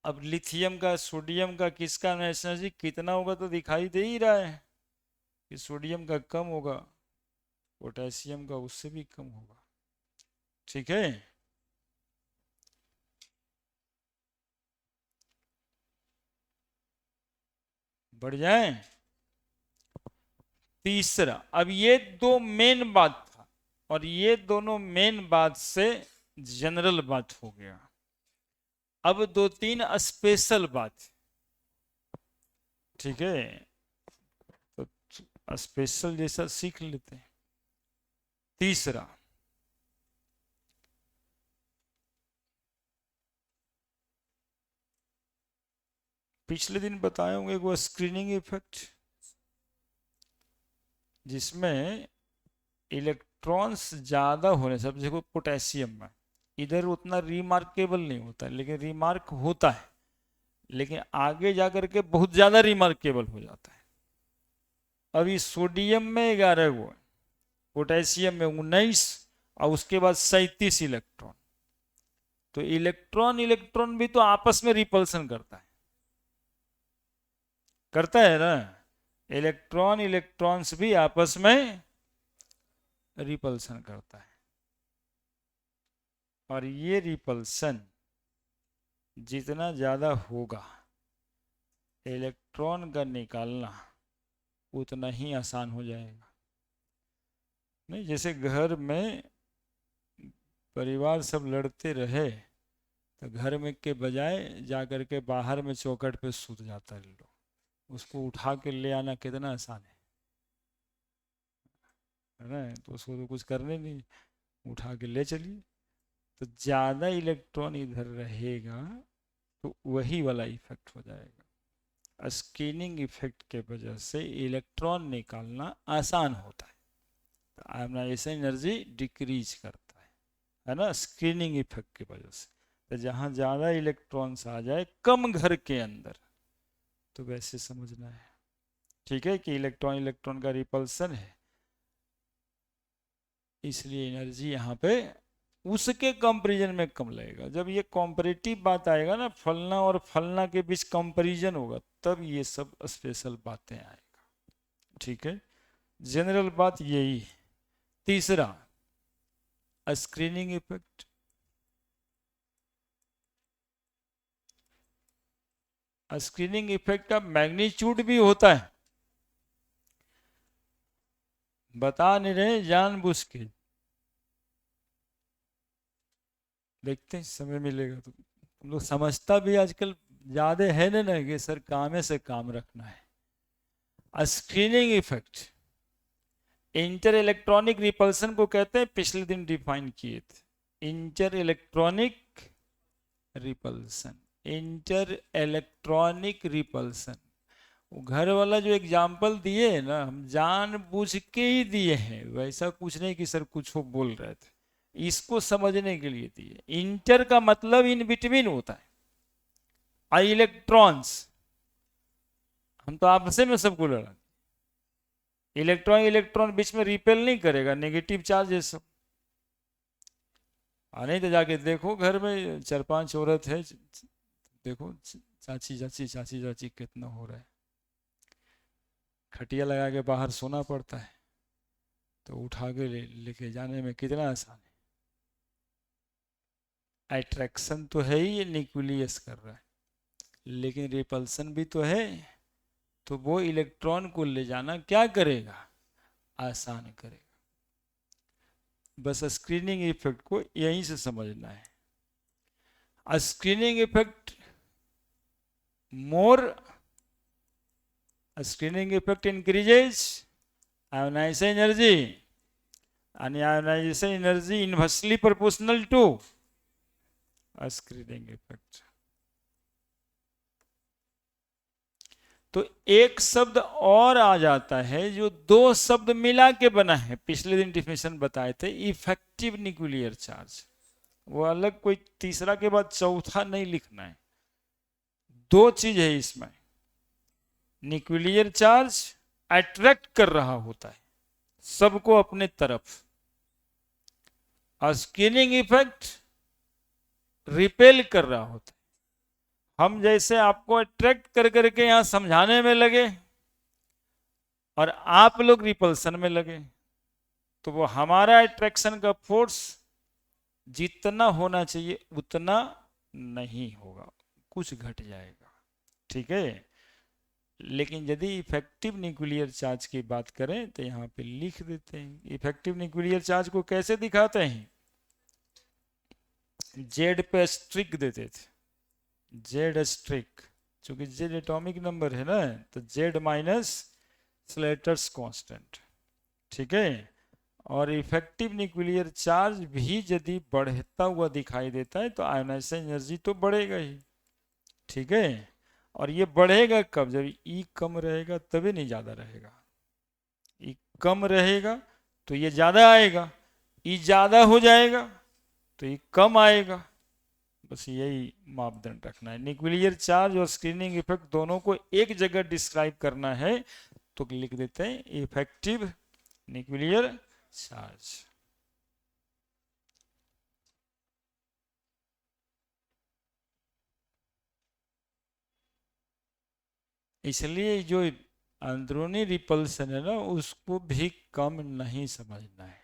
अब लिथियम का, सोडियम का, किसका आयोनाइजेशन एनर्जी कितना होगा तो दिखाई दे ही रहा है कि सोडियम का कम होगा, पोटेशियम का उससे भी कम होगा। ठीक है, बढ़ जाए। तीसरा, अब ये दो मेन बात था और ये दोनों मेन बात से जनरल बात हो गया। अब दो तीन स्पेशल बात। ठीक है, तो स्पेशल जैसा सीख लेते हैं। तीसरा, पिछले दिन बताए होंगे वो स्क्रीनिंग इफेक्ट, जिसमें इलेक्ट्रॉन्स ज्यादा होने से, देखो पोटेशियम में इधर उतना रिमार्केबल नहीं होता है, लेकिन रिमार्क होता है, लेकिन आगे जाकर के बहुत ज्यादा रिमार्केबल हो जाता है। अभी सोडियम में 11 वो है, पोटेशियम में 19 और उसके बाद 37 इलेक्ट्रॉन। तो इलेक्ट्रॉन इलेक्ट्रॉन भी तो आपस में रिपल्सन करता है ना। इलेक्ट्रॉन इलेक्ट्रॉन्स भी आपस में रिपल्सन करता है, और ये रिपल्सन जितना ज्यादा होगा इलेक्ट्रॉन का निकालना उतना ही आसान हो जाएगा। नहीं, जैसे घर में परिवार सब लड़ते रहे तो घर में के बजाय जा कर के बाहर में चौखट पे सूत जाता है लोग, उसको उठा के ले आना कितना आसान है ना। तो उसको तो कुछ करने नहीं, उठा के ले चलिए। तो ज़्यादा इलेक्ट्रॉन इधर रहेगा तो वही वाला इफेक्ट हो जाएगा। स्कैनिंग इफेक्ट के वजह से इलेक्ट्रॉन निकालना आसान होता है, तो आयनाइजेशन एनर्जी डिक्रीज करता है ना, स्क्रीनिंग इफेक्ट की वजह से। तो जहाँ ज़्यादा इलेक्ट्रॉन्स आ जाए कम घर के अंदर, तो वैसे समझना है। ठीक है, कि इलेक्ट्रॉन इलेक्ट्रॉन का रिपल्सन है, इसलिए एनर्जी यहाँ पे उसके कंपैरिजन में कम लगेगा। जब ये कॉम्परेटिव बात आएगा ना, फलना और फलना के बीच कंपैरिजन होगा, तब ये सब स्पेशल बातें आएगा। ठीक है, जनरल बात यही। तीसरा, स्क्रीनिंग इफेक्ट। स्क्रीनिंग इफेक्ट का मैग्नीट्यूड भी होता है, बता नहीं रहे जानबूझ के, देखते हैं समय मिलेगा तो। हम लोग समझता भी आजकल ज्यादा है ना कि सर काम से काम रखना है। Screening effect inter electronic repulsion को कहते हैं, पिछले दिन डिफाइन किए थे। Inter electronic repulsion, inter electronic repulsion. वो घर वाला जो एग्जाम्पल दिए है ना, हम जानबूझ के ही दिए हैं, वैसा कुछ नहीं कि सर कुछ वो बोल रहे थे, इसको समझने के लिए दिए। इंटर का मतलब इन बिटवीन होता है, और इलेक्ट्रॉन्स, हम तो आपसे में सबको लड़ा, इलेक्ट्रॉन इलेक्ट्रॉन बीच में रिपेल नहीं करेगा, नेगेटिव चार्ज है सब। नहीं तो जाके देखो घर में 4-5 औरत है, देखो चाची चाची चाची चाची कितना हो रहा है, खटिया लगा के बाहर सोना पड़ता है, तो उठा के लेके जाने में कितना आसान है। अट्रैक्शन तो है ही, ये न्यूक्लियस कर रहा है, लेकिन रिपल्सन भी तो है, तो वो इलेक्ट्रॉन को ले जाना क्या करेगा, आसान करेगा। बस स्क्रीनिंग इफेक्ट को यहीं से समझना है। Screening effect more, screening effect increases ionization energy, and ionization energy inversely proportional to screening effect. तो एक शब्द और आ जाता है जो दो शब्द मिला के बना है, पिछले दिन डिफिनेशन बताए थे, इफेक्टिव न्यूक्लियर चार्ज। वो अलग कोई तीसरा के बाद चौथा नहीं लिखना है, दो चीज है इसमें। न्यूक्लियर चार्ज अट्रैक्ट कर रहा होता है सबको अपने तरफ, और स्किनिंग इफेक्ट रिपेल कर रहा होता है। हम जैसे आपको अट्रैक्ट कर करके यहां समझाने में लगे और आप लोग रिपल्सन में लगे, तो वो हमारा अट्रैक्शन का फोर्स जितना होना चाहिए उतना नहीं होगा, कुछ घट जाएगा। ठीक है। लेकिन यदि इफेक्टिव न्यूक्लियर चार्ज की बात करें तो यहाँ पे लिख देते हैं। इफेक्टिव न्यूक्लियर चार्ज को कैसे दिखाते हैं? जेड पे स्ट्रिक देते थे, जेड स्ट्रिक, चूंकि जेड एटॉमिक नंबर है ना, तो जेड माइनस स्लेटर्स कांस्टेंट। ठीक है। और इफेक्टिव न्यूक्लियर चार्ज भी यदि बढ़ता हुआ दिखाई देता है तो आयोनाइजेशन एनर्जी तो बढ़ेगा ही। ठीक है। और ये बढ़ेगा कब? जब ई कम रहेगा तभी नहीं ज्यादा रहेगा। ई कम रहेगा तो ये ज्यादा आएगा, ई ज्यादा हो जाएगा तो ये कम आएगा। बस यही मापदंड रखना है। न्यूक्लियर चार्ज और स्क्रीनिंग इफेक्ट दोनों को एक जगह डिस्क्राइब करना है तो लिख देते हैं इफेक्टिव न्यूक्लियर चार्ज। इसलिए जो अंदरूनी रिपल्सन है ना, उसको भी कम नहीं समझना है।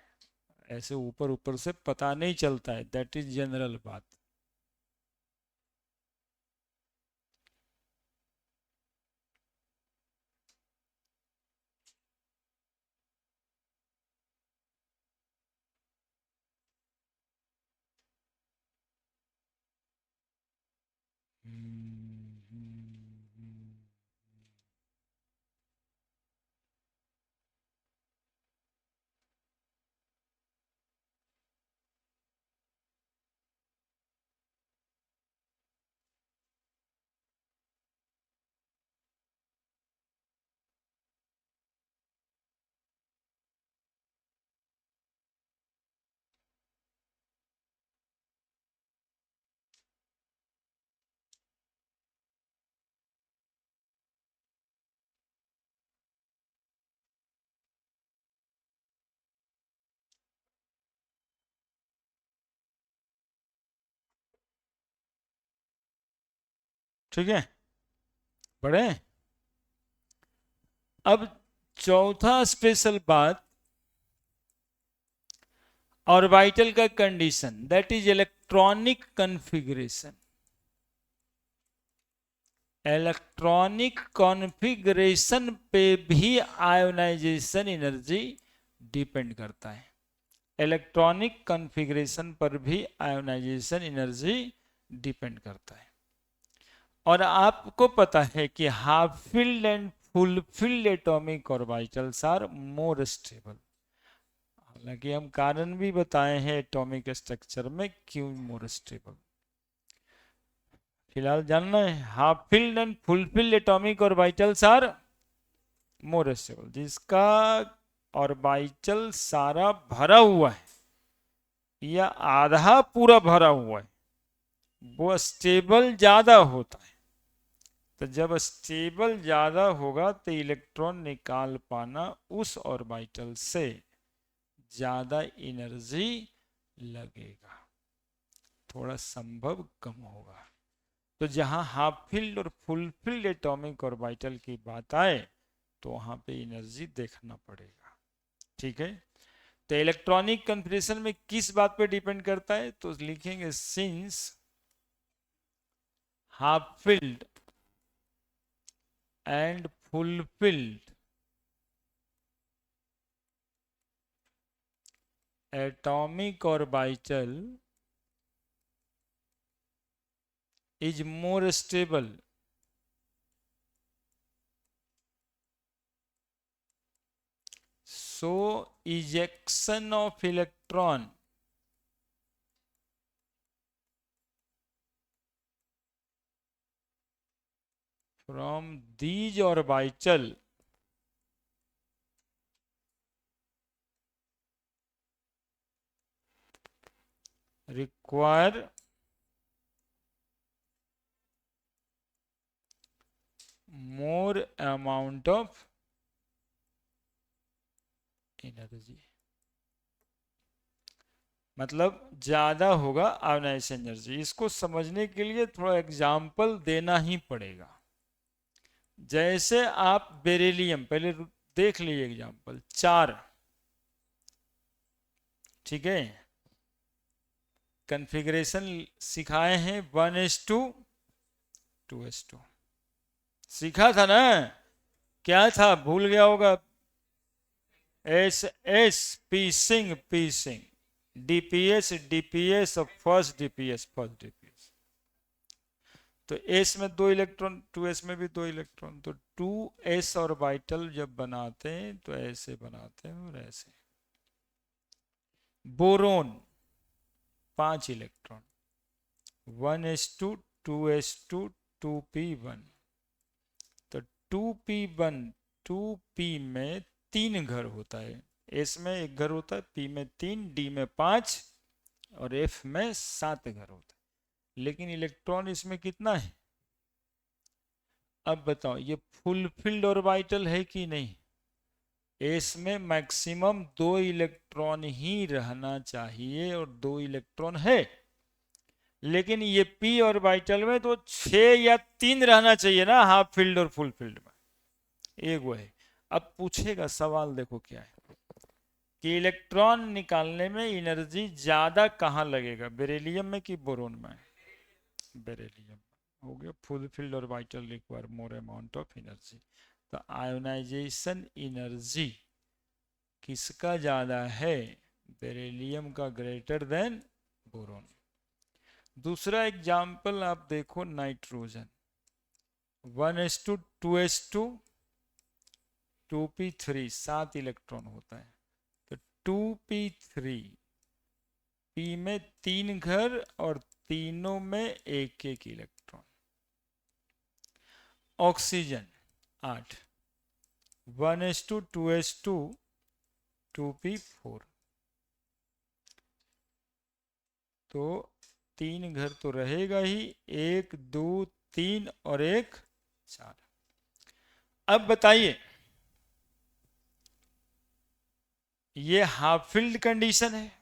ऐसे ऊपर ऊपर से पता नहीं चलता है, दैट इज जनरल बात। ठीक है, पढ़े। अब चौथा स्पेशल बात, ऑर्बिटल का condition, that is electronic configuration. Electronic configuration पे भी आयोनाइजेशन एनर्जी डिपेंड करता है। इलेक्ट्रॉनिक कॉन्फ़िगरेशन पर भी आयोनाइजेशन एनर्जी डिपेंड करता है। और आपको पता है कि half filled and full filled atomic orbitals are more stable. हालांकि हम कारण भी बताए हैं एटॉमिक स्ट्रक्चर में क्यों मोर स्टेबल। फिलहाल जानना है, half filled and full filled atomic orbitals are more stable. जिसका ऑर्बिटल सारा भरा हुआ है या आधा पूरा भरा हुआ है वो स्टेबल ज्यादा होता है। तो जब स्टेबल ज्यादा होगा तो इलेक्ट्रॉन निकाल पाना उस ऑर्बिटल से ज्यादा एनर्जी लगेगा, थोड़ा संभव कम होगा। तो जहां हाफ फील्ड और फुल फील्ड एटॉमिक ऑर्बिटल की बात आए तो वहां पे एनर्जी देखना पड़ेगा। ठीक है। तो इलेक्ट्रॉनिक कन्फिग्रेशन में किस बात पे डिपेंड करता है? तो लिखेंगे since half field and fulfilled atomic orbital is more stable so ejection of electron from these orbital require more amount of energy। मतलब ज्यादा होगा आयोनाइजेशन एनर्जी। इसको समझने के लिए थोड़ा एग्जाम्पल देना ही पड़ेगा। जैसे आप बेरिलियम, पहले देख लीजिए एग्जाम्पल 4, ठीक है, कन्फिग्रेशन सिखाए हैं 1:2:2 सीखा था ना। क्या था भूल गया होगा। S S P Singh DPS DPS और फर्स्ट डीपीएस। तो एस में 2 इलेक्ट्रॉन, 2s में भी 2 इलेक्ट्रॉन, तो 2s ऑर्बिटल जब बनाते हैं तो ऐसे बनाते हैं और ऐसे। बोरोन 5 इलेक्ट्रॉन, 1:2:2 तो 2p1 2p में 3 घर होता है। एस में 1 घर होता है, पी में 3, डी में 5 और एफ में 7 घर होता है। लेकिन इलेक्ट्रॉन इसमें कितना है? अब बताओ, ये फुलफिल्ड ऑर्बिटल है कि नहीं? इसमें मैक्सिमम 2 इलेक्ट्रॉन ही रहना चाहिए और 2 इलेक्ट्रॉन है। लेकिन ये पी ऑर्बिटल में तो 6 या 3 रहना चाहिए ना, हाफ फील्ड और फुल फील्ड में। एक वो है। अब पूछेगा सवाल, देखो क्या है कि इलेक्ट्रॉन निकालने में एनर्जी ज्यादा कहाँ लगेगा, बेरिलियम में कि बोरोन में? बेरिलियम। हो गया, full filled orbital require more amount of energy. तो आयोनाइजेशन एनर्जी किसका ज्यादा है? बेरिलियम का ग्रेटर देन बोरोन। दूसरा एग्जाम्पल आप देखो, नाइट्रोजन 1:2:2 7 इलेक्ट्रॉन होता है। तो 2p3, पी में 3 घर और तीनों में 1-1 इलेक्ट्रॉन। ऑक्सीजन 8, 1:2:2p4, तो 3 घर तो रहेगा ही, 1 2 3 और 1 4। अब बताइए, ये हाफ फील्ड कंडीशन है,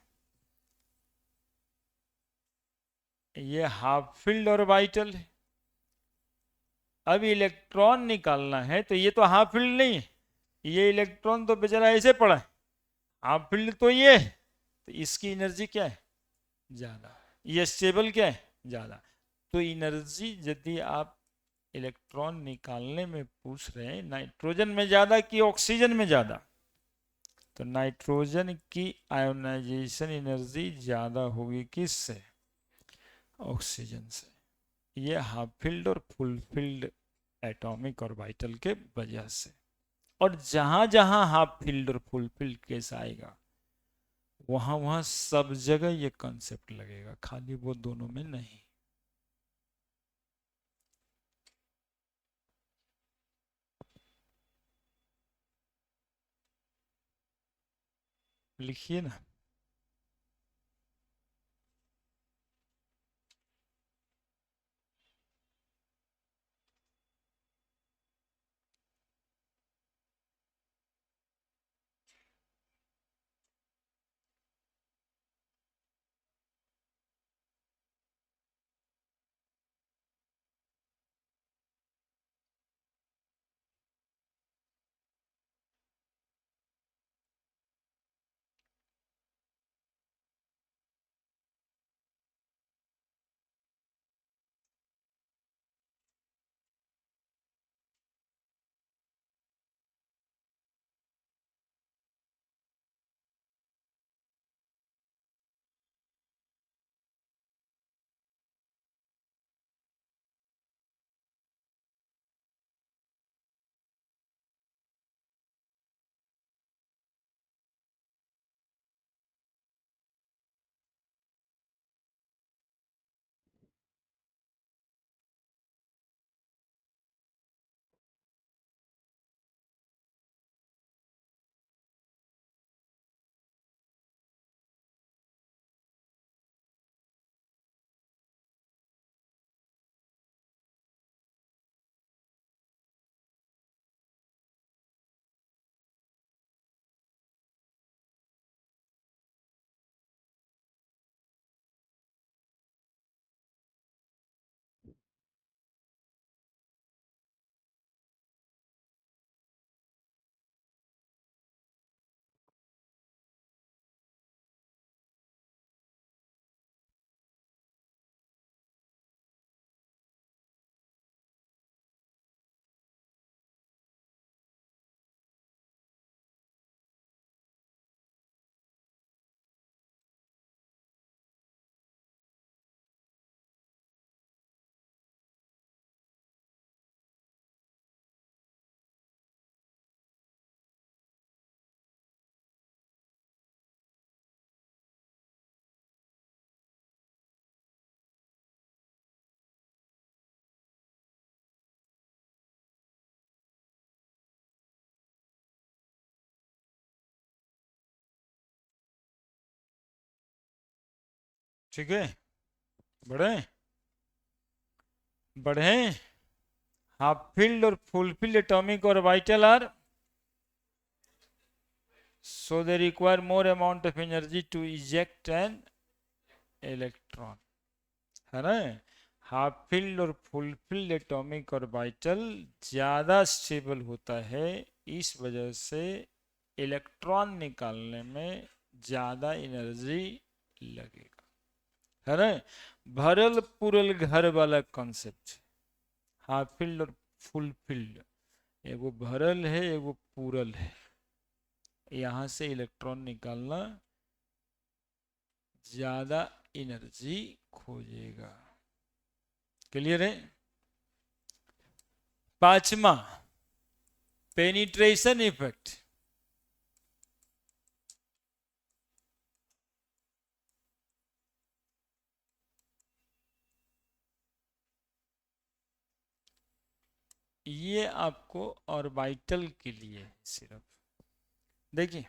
ये हाफ फील्ड ऑर्बिटल है। अब इलेक्ट्रॉन निकालना है तो ये तो हाफ फील्ड नहीं है, ये इलेक्ट्रॉन तो बेचारा ऐसे पड़ा है। हाफ फील्ड तो ये है, तो इसकी एनर्जी क्या है? ज्यादा। ये स्टेबल क्या है? ज्यादा। तो एनर्जी यदि आप इलेक्ट्रॉन निकालने में पूछ रहे हैं, नाइट्रोजन में ज्यादा कि ऑक्सीजन में ज्यादा? तो नाइट्रोजन की आयोनाइजेशन एनर्जी ज्यादा होगी किससे? ऑक्सीजन से। ये हाफ फील्ड और फुल फील्ड एटॉमिक ऑर्बिटल के वजह से। और जहां जहां हाफ फील्ड और फुल फील्ड केस आएगा, वहां वहां सब जगह ये कॉन्सेप्ट लगेगा, खाली वो दोनों में नहीं। लिखिए ना। ठीक है, बढ़े बढ़े। हाफ फील्ड और full filled atomic orbital are, so they require more amount of energy to eject an electron, है ना। हाफ फील्ड और फुल फील्ड एटॉमिक ऑर्बिटल ज्यादा स्टेबल होता है, इस वजह से इलेक्ट्रॉन निकालने में ज्यादा एनर्जी लगेगा, है ना। भरल पूरल घर वाला कॉन्सेप्ट, हाफ फील्ड और फुल फील्ड, एगो भरल है एगो पूरल है, यहां से इलेक्ट्रॉन निकालना ज्यादा एनर्जी खोजेगा। क्लियर है। पांचवा, पेनिट्रेशन इफेक्ट। ये आपको ऑर्बिटल के लिए है सिर्फ। देखिए,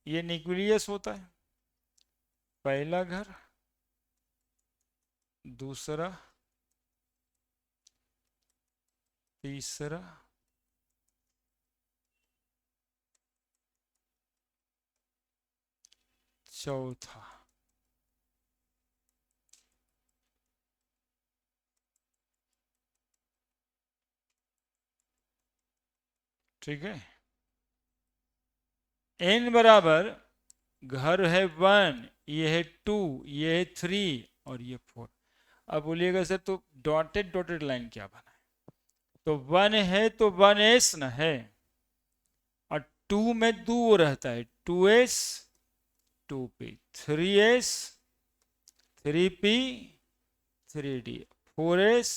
ये न्यूक्लियस होता है, पहला घर, दूसरा, तीसरा, चौथा। ठीक है। n बराबर, घर है 1, ये है 2, ये है 3 और ये 4। अब बोलिएगा सर तो डॉटेड डॉटेड लाइन क्या बना है? तो 1 है तो 1s ना है, और 2 में 2 रहता है, 2s 2p, 3s 3p 3d, 4s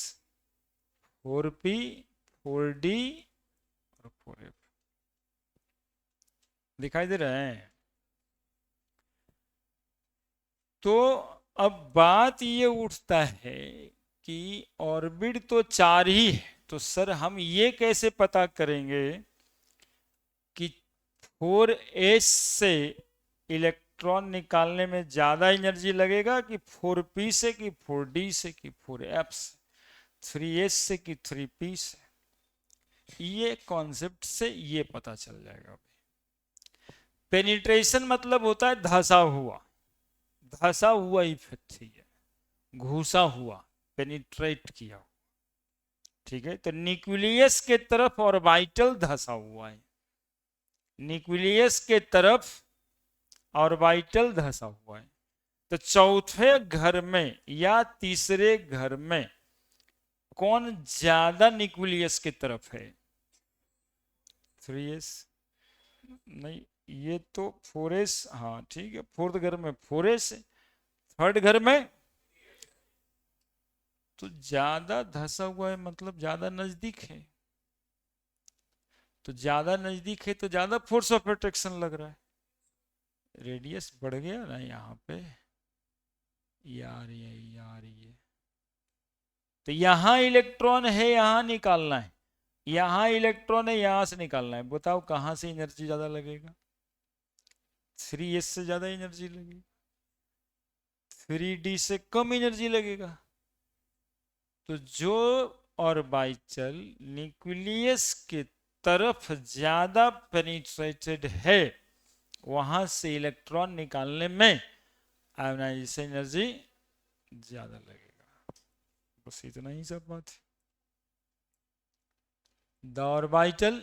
4p 4d और 4f। दिखाई दे रहा है। तो अब बात ये उठता है कि ऑर्बिट तो 4 ही है, तो सर हम ये कैसे पता करेंगे कि 4s से इलेक्ट्रॉन निकालने में ज्यादा एनर्जी लगेगा कि 4p से, कि 4d से, कि 4f से, 3s से, कि 3p से? ये कॉन्सेप्ट से ये पता चल जाएगा। पेनिट्रेशन मतलब होता है धसा हुआ, धसा हुआ इफेक्ट ही है, घुसा हुआ, पेनिट्रेट किया। ठीक है, तो न्यूक्लियस के तरफ ऑर्बिटल धसा हुआ है, न्यूक्लियस के तरफ ऑर्बिटल धसा हुआ है। तो चौथे घर में या तीसरे घर में कौन ज्यादा न्यूक्लियस की तरफ है? 3s नहीं, ये तो 4s, हाँ ठीक है, फोर्थ घर में 4s है, थर्ड घर में, तो ज्यादा धसा हुआ है मतलब ज्यादा नजदीक है, तो ज्यादा नजदीक है तो ज्यादा फोर्स ऑफ अट्रैक्शन लग रहा है, रेडियस बढ़ गया ना यहाँ पे, ये तो यहाँ इलेक्ट्रॉन है, यहाँ निकालना है, यहाँ इलेक्ट्रॉन है, यहाँ से निकालना है, बताओ कहाँ से एनर्जी ज्यादा लगेगा? 3s से ज्यादा एनर्जी लगेगी, 3d से कम एनर्जी लगेगा। तो जो ऑर्बिटल न्यूक्लियस के तरफ ज्यादा पेनिट्रेटेड है, वहां से इलेक्ट्रॉन निकालने में आयोनाइजेशन एनर्जी ज्यादा लगेगा। बस इतना ही सब बात है। The orbital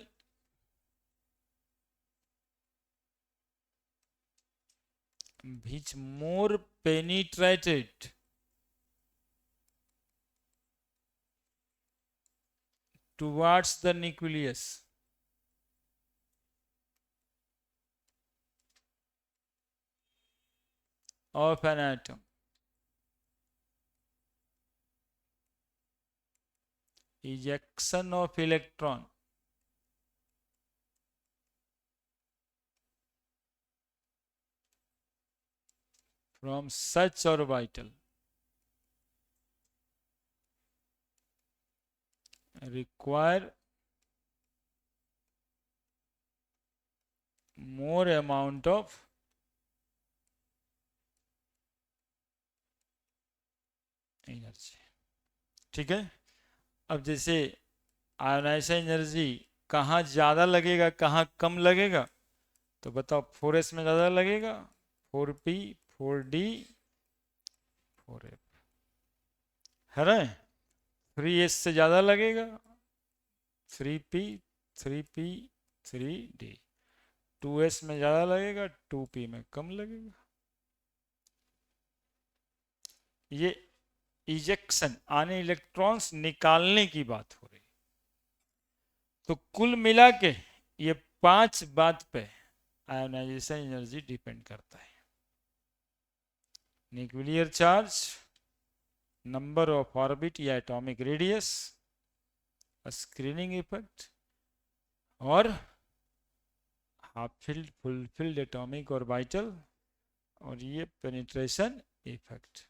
which more penetrated towards the nucleus of an atom, ejection of electron from such orbital require more amount of energy. ठीक है। अब जैसे आयोनाइजेशन एनर्जी कहाँ ज़्यादा लगेगा कहाँ कम लगेगा, तो बताओ 4s में ज़्यादा लगेगा, 4p 4d 4f, है ना। 3s से ज़्यादा लगेगा, 3p 3p 3d। 2s में ज़्यादा लगेगा, 2p में कम लगेगा। ये इजेक्शन आने इलेक्ट्रॉन्स निकालने की बात हो रही। तो कुल मिला के ये 5 बात पे आयोनाइजेशन एनर्जी डिपेंड करता है। Nuclear charge, number of orbit या एटॉमिक रेडियस, स्क्रीनिंग इफेक्ट, और half filled full filled atomic orbital, और ये पेनिट्रेशन इफेक्ट।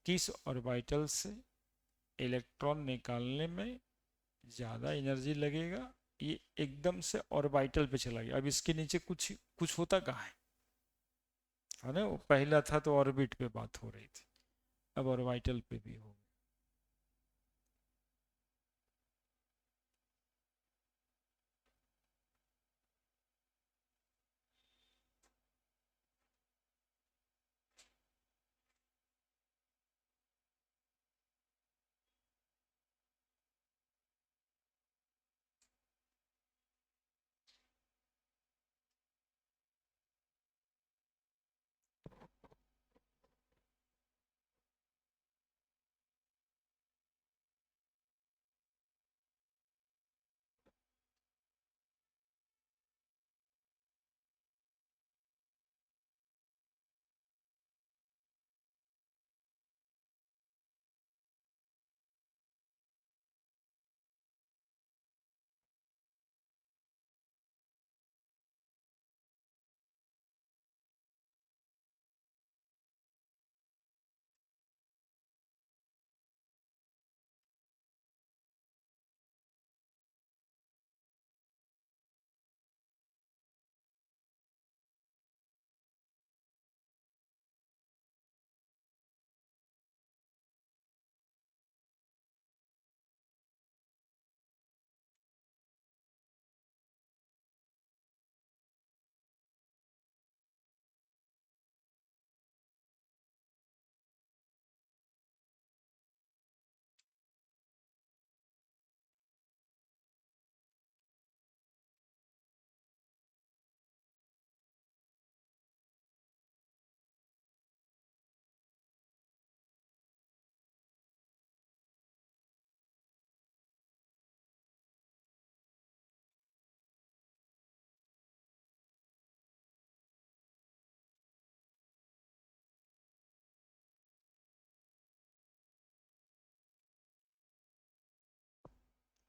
किस ऑर्बिटल से इलेक्ट्रॉन निकालने में ज़्यादा एनर्जी लगेगा, ये एकदम से ऑर्बिटल पे चला गया। अब इसके नीचे कुछ कुछ होता कहाँ है ना। वो पहला था तो ऑर्बिट पे बात हो रही थी, अब ऑर्बिटल पे भी हो।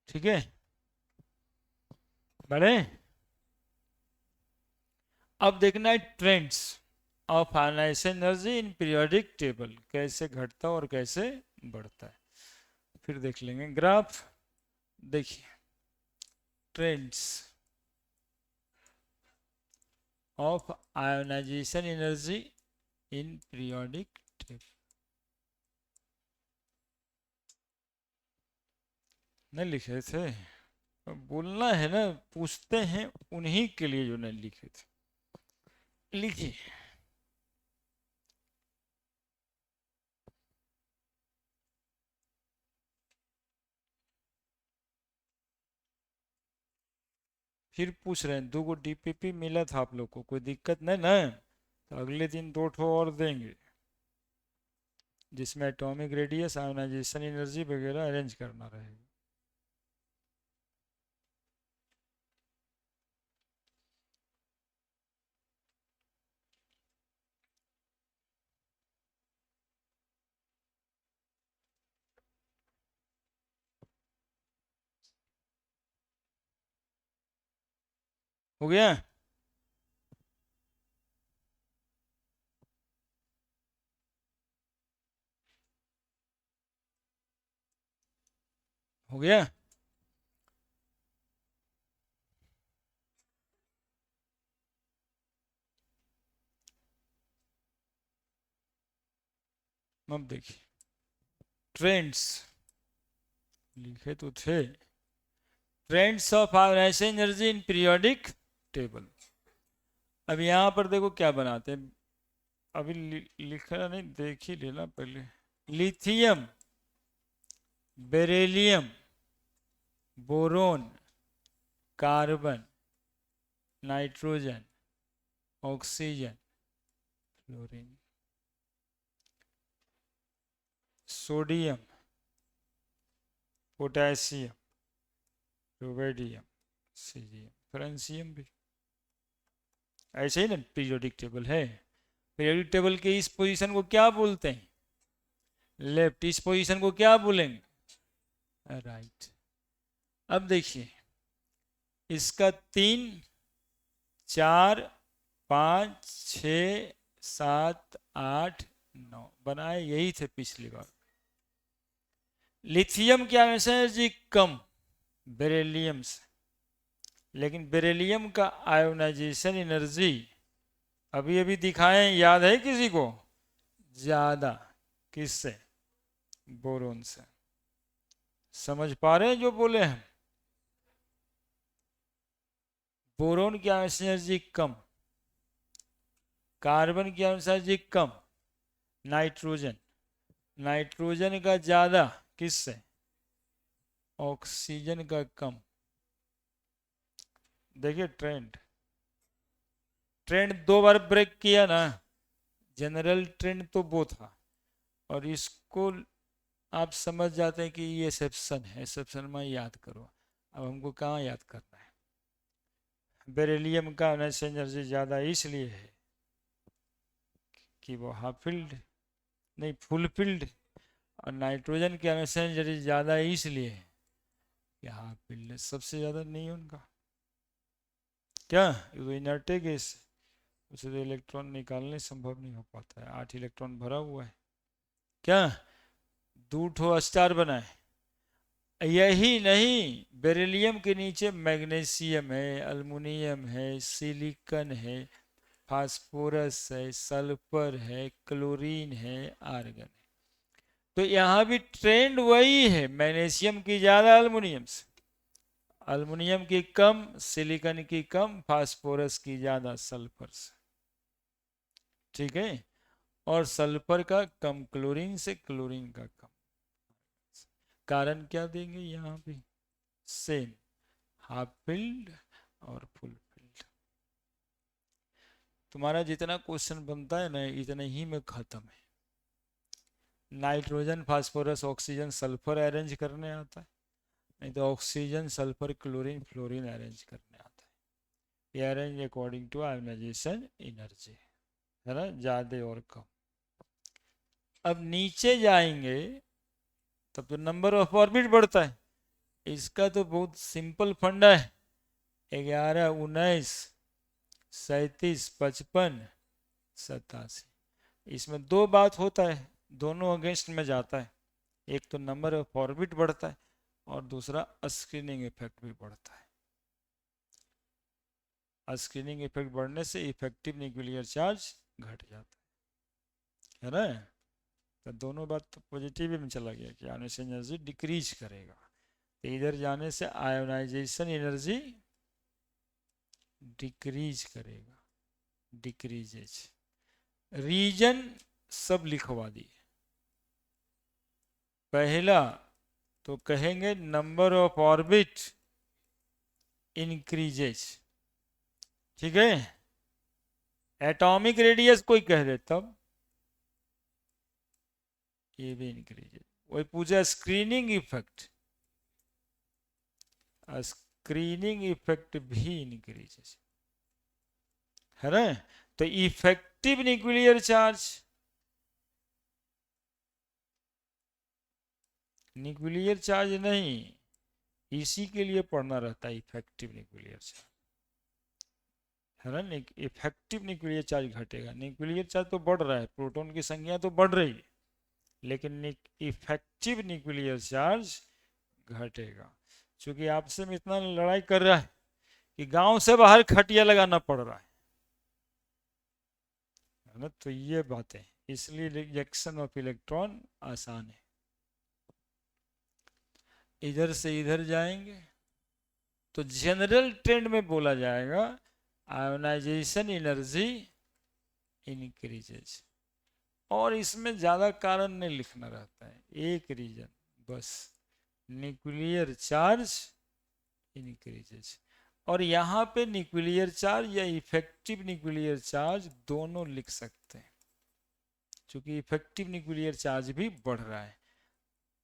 ठीक है, बड़े। अब देखना है trends of ionization energy in periodic table, कैसे घटता और कैसे बढ़ता है। फिर देख लेंगे ग्राफ। देखिए trends of ionization energy in periodic table. नहीं लिखे थे, बोलना है ना, पूछते हैं उन्हीं के लिए जो नहीं लिखे थे। लिखिए फिर पूछ रहे हैं, 2 डीपीपी मिला था आप लोग को, कोई दिक्कत नहीं ना। तो अगले दिन 2 ठो और देंगे जिसमें एटॉमिक रेडियस आयोनाइजेशन एनर्जी वगैरह अरेंज करना रहेगा। हो गया। हो गया। अब देखिए ट्रेंड्स लिखे तो थे, trends of ionization energy in periodic table. अब यहाँ पर देखो क्या बनाते हैं, अभी लिखा नहीं, देख ही लेना पहले। Lithium, beryllium, boron, carbon, nitrogen, oxygen, fluorine, sodium, potassium, rubidium, caesium, francium भी। ऐसे ही ना पीरियोडिक टेबल है। पीरियोडिक टेबल के इस पोजीशन को क्या बोलते हैं? लेफ्ट। इस पोजीशन को क्या बोलेंगे? राइट। अब देखिए, इसका 3, 4, 5, 6, 7, 8, 9 बनाए, यही थे पिछली बार। लिथियम की एनर्जी कम बेरिलियम से, लेकिन बेरिलियम का आयोनाइजेशन एनर्जी अभी अभी दिखाएं, याद है किसी को? ज्यादा। किससे? बोरोन से। समझ पा रहे हैं जो बोले हैं? बोरोन की एनर्जी कम, कार्बन की एनर्जी कम, नाइट्रोजन, नाइट्रोजन का ज्यादा, किससे? ऑक्सीजन का कम। देखिए ट्रेंड, ट्रेंड 2 बार ब्रेक किया ना। जनरल ट्रेंड तो वो था, और इसको आप समझ जाते हैं कि ये एक्सेप्शन है, एक्सेप्शन में याद करो। अब हमको कहाँ याद करना है? बेरिलियम का एनर्जी ज़्यादा इसलिए है कि वो हाफ फील्ड नहीं, फुल फील्ड, और नाइट्रोजन की एनर्जी ज़्यादा इसलिए है कि हाफ फील्ड सबसे ज़्यादा नहीं है उनका। क्या? ये तो इनर्ट है गैस, उसे तो इलेक्ट्रॉन निकालने संभव नहीं हो पाता है। 8 इलेक्ट्रॉन भरा हुआ है। क्या? 2 स्टार बनाए। यही नहीं, बेरिलियम के नीचे मैग्नीशियम है, अल्मुनियम है, सिलिकॉन है, फास्फोरस है, सल्फर है, क्लोरीन है, आर्गन है। तो यहाँ भी ट्रेंड वही है, मैग्नीशियम की ज्यादा अल्मुनियम से, अल्मुनियम की कम, सिलिकॉन की कम, फास्फोरस की ज्यादा सल्फर से। ठीक है? और सल्फर का कम क्लोरीन से, क्लोरीन का कम। कारण क्या देंगे यहाँ पे? सेम, हाफ फील्ड और फुल फील्ड। तुम्हारा जितना क्वेश्चन बनता है ना, इतना ही में खत्म है। Nitrogen, phosphorus, oxygen, sulphur arrange करने आता है, नहीं तो oxygen, sulphur, chlorine, fluorine arrange करने आता है। ये arrange according to ionization energy, है ना, ज्यादा और कम। अब नीचे जाएंगे तब तो नंबर ऑफ ऑर्बिट बढ़ता है। इसका तो बहुत सिंपल फंडा है, 11, 19, 37, 55, 87। इसमें 2 बात होता है, दोनों अगेंस्ट में जाता है। एक तो नंबर ऑफ ऑर्बिट बढ़ता है, और दूसरा स्क्रीनिंग इफेक्ट भी बढ़ता है। स्क्रीनिंग इफेक्ट बढ़ने से इफेक्टिव न्यूक्लियर चार्ज घट जाता है ना। तो दोनों बात तो पॉजिटिव में चला गया कि आने से एनर्जी डिक्रीज करेगा, तो इधर जाने से आयोनाइजेशन एनर्जी डिक्रीज करेगा, डिक्रीजेज। रीजन सब लिखवा दिए। पहला तो कहेंगे नंबर ऑफ ऑर्बिट इंक्रीजेज, ठीक है। एटॉमिक रेडियस कोई कह दे तब ये भी इंक्रीजेज। वही पूछा स्क्रीनिंग इफेक्ट, स्क्रीनिंग इफेक्ट भी इंक्रीजेज, है ना। तो effective nuclear charge, nuclear charge नहीं, इसी के लिए पढ़ना रहता है इफेक्टिव न्यूक्लियर चार्ज, है ना। इफेक्टिव न्यूक्लियर चार्ज घटेगा, न्यूक्लियर चार्ज तो बढ़ रहा है, प्रोटॉन की संख्या तो बढ़ रही है, लेकिन इफेक्टिव न्यूक्लियर चार्ज घटेगा। क्योंकि आपसे में इतना लड़ाई कर रहा है कि गांव से बाहर खटिया लगाना पड़ रहा है ना। तो ये बातें, इसलिए रिजेक्शन ऑफ इलेक्ट्रॉन आसान है। इधर से इधर जाएंगे तो जनरल ट्रेंड में बोला जाएगा आयोनाइजेशन एनर्जी इंक्रीजेज। और इसमें ज्यादा कारण नहीं लिखना रहता है, एक रीजन बस, न्यूक्लियर चार्ज इंक्रीजेज। और यहाँ पे न्यूक्लियर चार्ज या इफेक्टिव न्यूक्लियर चार्ज दोनों लिख सकते हैं, क्योंकि इफेक्टिव न्यूक्लियर चार्ज भी बढ़ रहा है।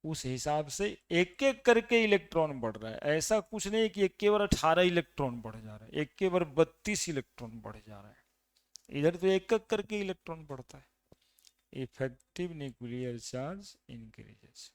उस हिसाब से एक एक करके इलेक्ट्रॉन बढ़ रहा है, ऐसा कुछ नहीं कि एक के बार 18 इलेक्ट्रॉन बढ़ जा रहा है, एक के बार 32 इलेक्ट्रॉन बढ़ जा रहा है। इधर तो एक एक करके इलेक्ट्रॉन बढ़ता है। Effective nuclear charge increases.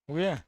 हो गया?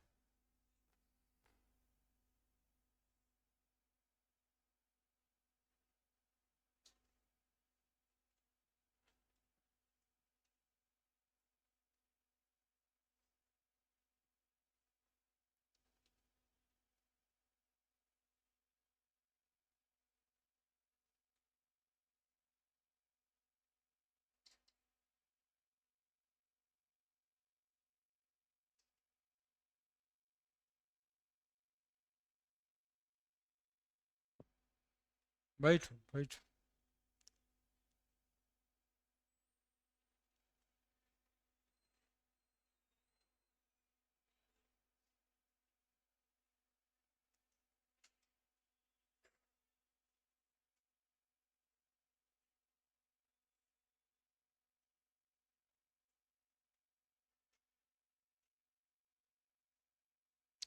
बैठो बैठो।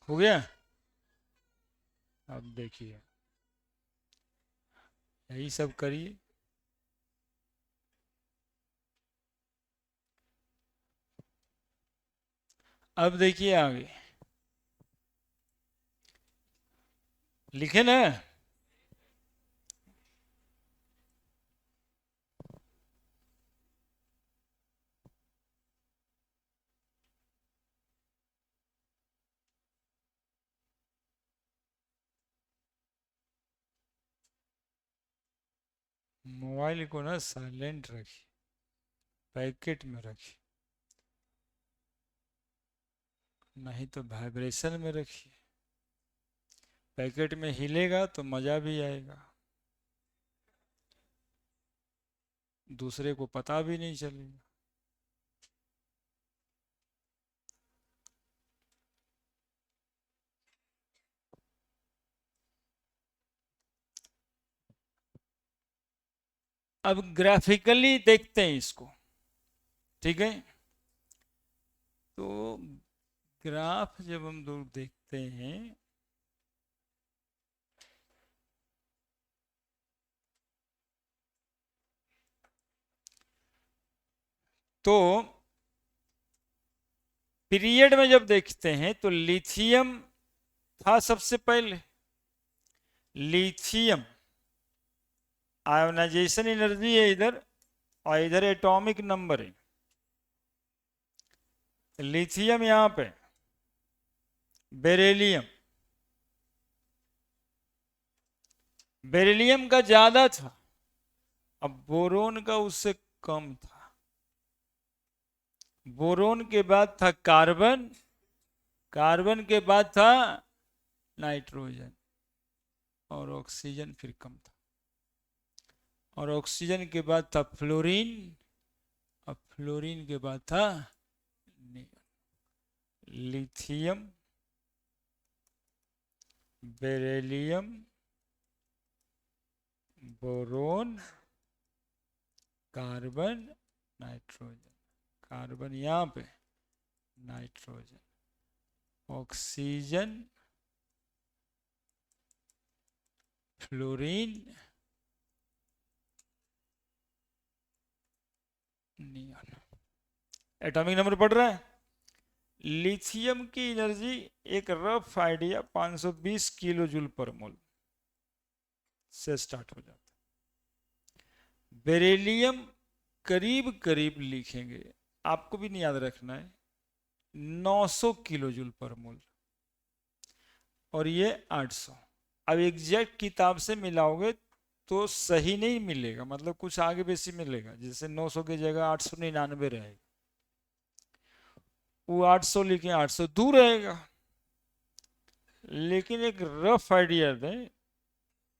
हो गया? अब देखिए, यही सब करिए। अब देखिए आगे, लिखे ना। मोबाइल को ना साइलेंट रखिए, पैकेट में रखिए, नहीं तो वाइब्रेशन में रखिए। पैकेट में हिलेगा तो मजा भी आएगा, दूसरे को पता भी नहीं चलेगा। अब ग्राफिकली देखते हैं इसको, ठीक है? तो ग्राफ जब हम लोग देखते हैं तो पीरियड में जब देखते हैं तो लिथियम था सबसे पहले। लिथियम आयोनाइजेशन एनर्जी है इधर, और इधर एटॉमिक नंबर है। लिथियम यहां पे, बेरिलियम, बेरिलियम का ज्यादा था, अब बोरोन का उससे कम था। बोरोन के बाद था कार्बन, कार्बन के बाद था नाइट्रोजन, और ऑक्सीजन फिर कम था, और ऑक्सीजन के बाद था फ्लोरीन, और फ्लोरीन के बाद था lithium, beryllium, boron, carbon, nitrogen. Carbon यहाँ पे, nitrogen, oxygen, fluorine, neon. Atomic number पढ़ रहा है। लिथियम की एनर्जी एक rough idea 520 kilo joule per मोल से स्टार्ट हो जाता है। बेरिलियम करीब करीब लिखेंगे, आपको भी नहीं याद रखना है, 900 किलो जूल पर मोल, और ये 800। अब एग्जैक्ट किताब से मिलाओगे तो सही नहीं मिलेगा, मतलब कुछ आगे बेसी मिलेगा, जैसे 900 की जगह 899 रहेगा, वो 800 लिखे 800 दूर रहेगा। लेकिन एक रफ आइडिया दें,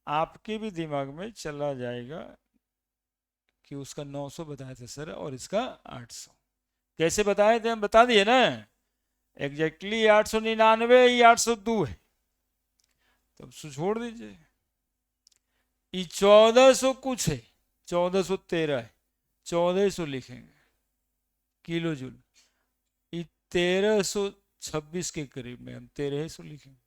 आपके भी दिमाग में चला जाएगा कि उसका 900 बताए थे सर और इसका 800। कैसे बताए थे हम बता दिए ना, एग्जैक्टली 899, ये 802 है, तब छोड़ दीजिए। ये 1400 कुछ है, 1413 है, 1400 लिखेंगे किलो जूल। ये 1326 के करीब में हम 1300 लिखेंगे।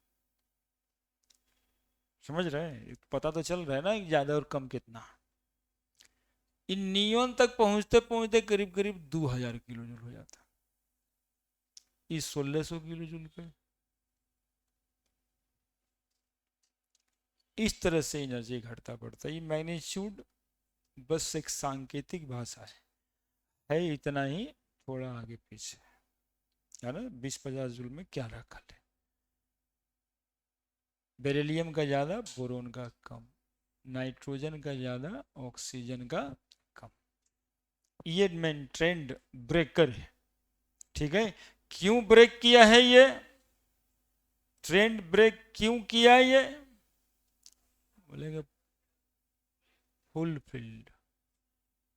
समझ रहे हैं, पता तो चल रहा है ना ज्यादा और कम कितना। इन नियॉन तक पहुंचते पहुंचते करीब करीब 2000 किलो जूल हो जाता, इस 1600 किलो जूल पे। इस तरह से एनर्जी घटता बढ़ता। ये मैग्नीट्यूड बस एक सांकेतिक भाषा है इतना ही, थोड़ा आगे पीछे है ना। 20-50 जूल में क्या रखा है, बेरिलियम का ज्यादा, बोरोन का कम, नाइट्रोजन का ज्यादा, ऑक्सीजन का कम। ये मेन ट्रेंड ब्रेकर है, ठीक है। क्यों ब्रेक किया है ये ट्रेंड, ब्रेक क्यों किया ये बोलेंगे, फुल फील्ड,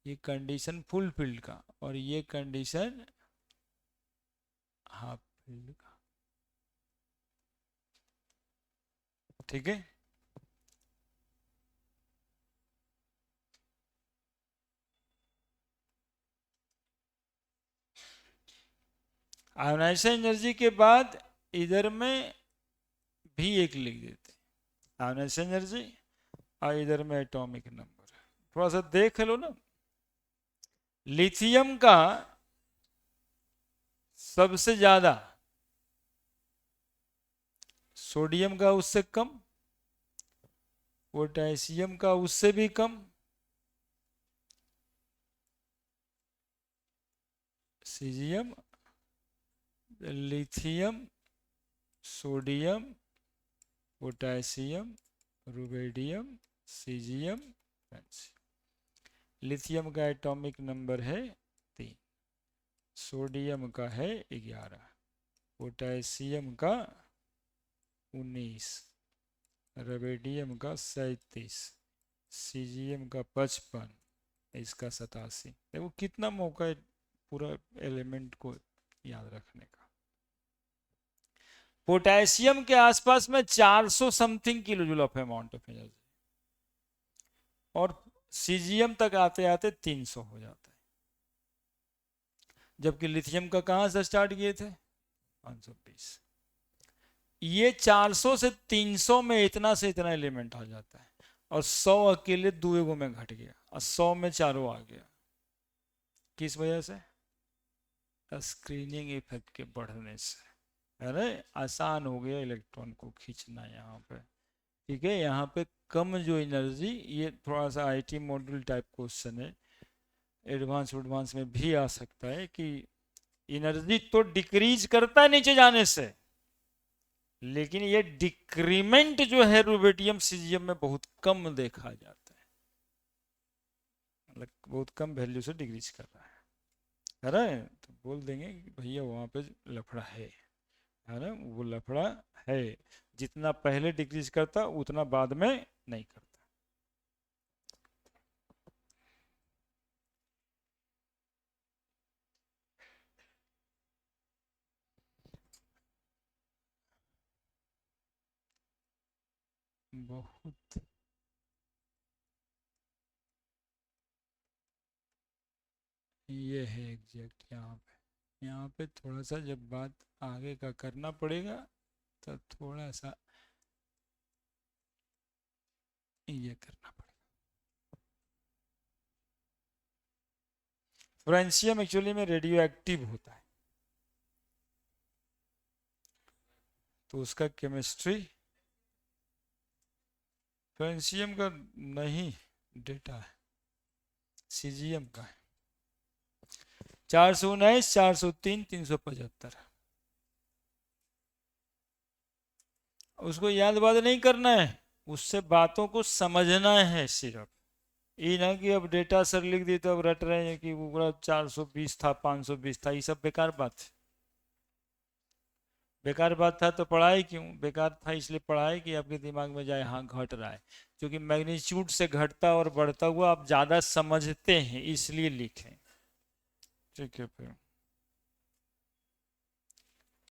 ये कंडीशन फुल फील्ड का, और ये कंडीशन हाफ फील्ड का, ठीक है। आयोनाइजेशन एनर्जी के बाद इधर में भी एक लिख देते, आयोनाइजेशन एनर्जी, और इधर में एटॉमिक नंबर। थोड़ा सा देख लो ना, लिथियम का सबसे ज्यादा, सोडियम का उससे कम, पोटेशियम का उससे भी कम, caesium, lithium, sodium, potassium, rubidium, caesium, lithium का एटॉमिक नंबर है 3, सोडियम का है 11, पोटेशियम का 19, रुबेडियम का 37, सीजियम का 55, इसका 87। देखो कितना मौका है पूरा एलिमेंट को याद रखने का। पोटेशियम के आसपास में 400 something kilo joule of amount of energy, और सीजियम तक आते आते 300 हो जाता है। जबकि लिथियम का कहां से स्टार्ट किए थे 520। ये 400 से 300 में इतना से इतना एलिमेंट आ जाता है, और 100 अकेले दुएगो में घट गया, और 100 में चारों आ गया। किस वजह से, स्क्रीनिंग इफेक्ट के बढ़ने से। अरे आसान हो गया इलेक्ट्रॉन को खींचना यहाँ पे, ठीक है। यहाँ पे कम जो एनर्जी, ये थोड़ा सा आईटी मॉड्यूल टाइप क्वेश्चन है, एडवांस में भी आ सकता है कि एनर्जी तो डिक्रीज करता है नीचे जाने से, लेकिन ये डिक्रीमेंट जो है रुबिडियम सीजियम में बहुत कम देखा जाता है, मतलब बहुत कम वैल्यू से डिक्रीज कर रहा है तो बोल देंगे कि भैया वहां पे लफड़ा है है ना, वो लफड़ा है। जितना पहले डिक्रीज करता उतना बाद में नहीं करता। बहुत ये है एग्जैक्ट यहाँ पे थोड़ा सा जब बात आगे का करना पड़ेगा तो थोड़ा सा ये करना पड़ेगा। फ्रेंशियम एक्चुअली में रेडियो एक्टिव होता है, तो उसका केमिस्ट्री फ्रेंशियम का नहीं डेटा है, सीजियम का है। 419, 403, 375। उसको याद बात नहीं करना है, उससे बातों को समझना है सिर्फ। ये ना कि अब डेटा सर लिख दी तो अब रट रहे हैं कि वो 420 था 520 था, ये सब बेकार बात है। बेकार बात था तो पढ़ाई क्यों बेकार था, इसलिए पढ़ाई कि आपके दिमाग में जाए हाँ घट रहा है, क्योंकि मैग्नीट्यूड से घटता और बढ़ता हुआ आप ज़्यादा समझते हैं इसलिए लिखें। ठीक है फिर।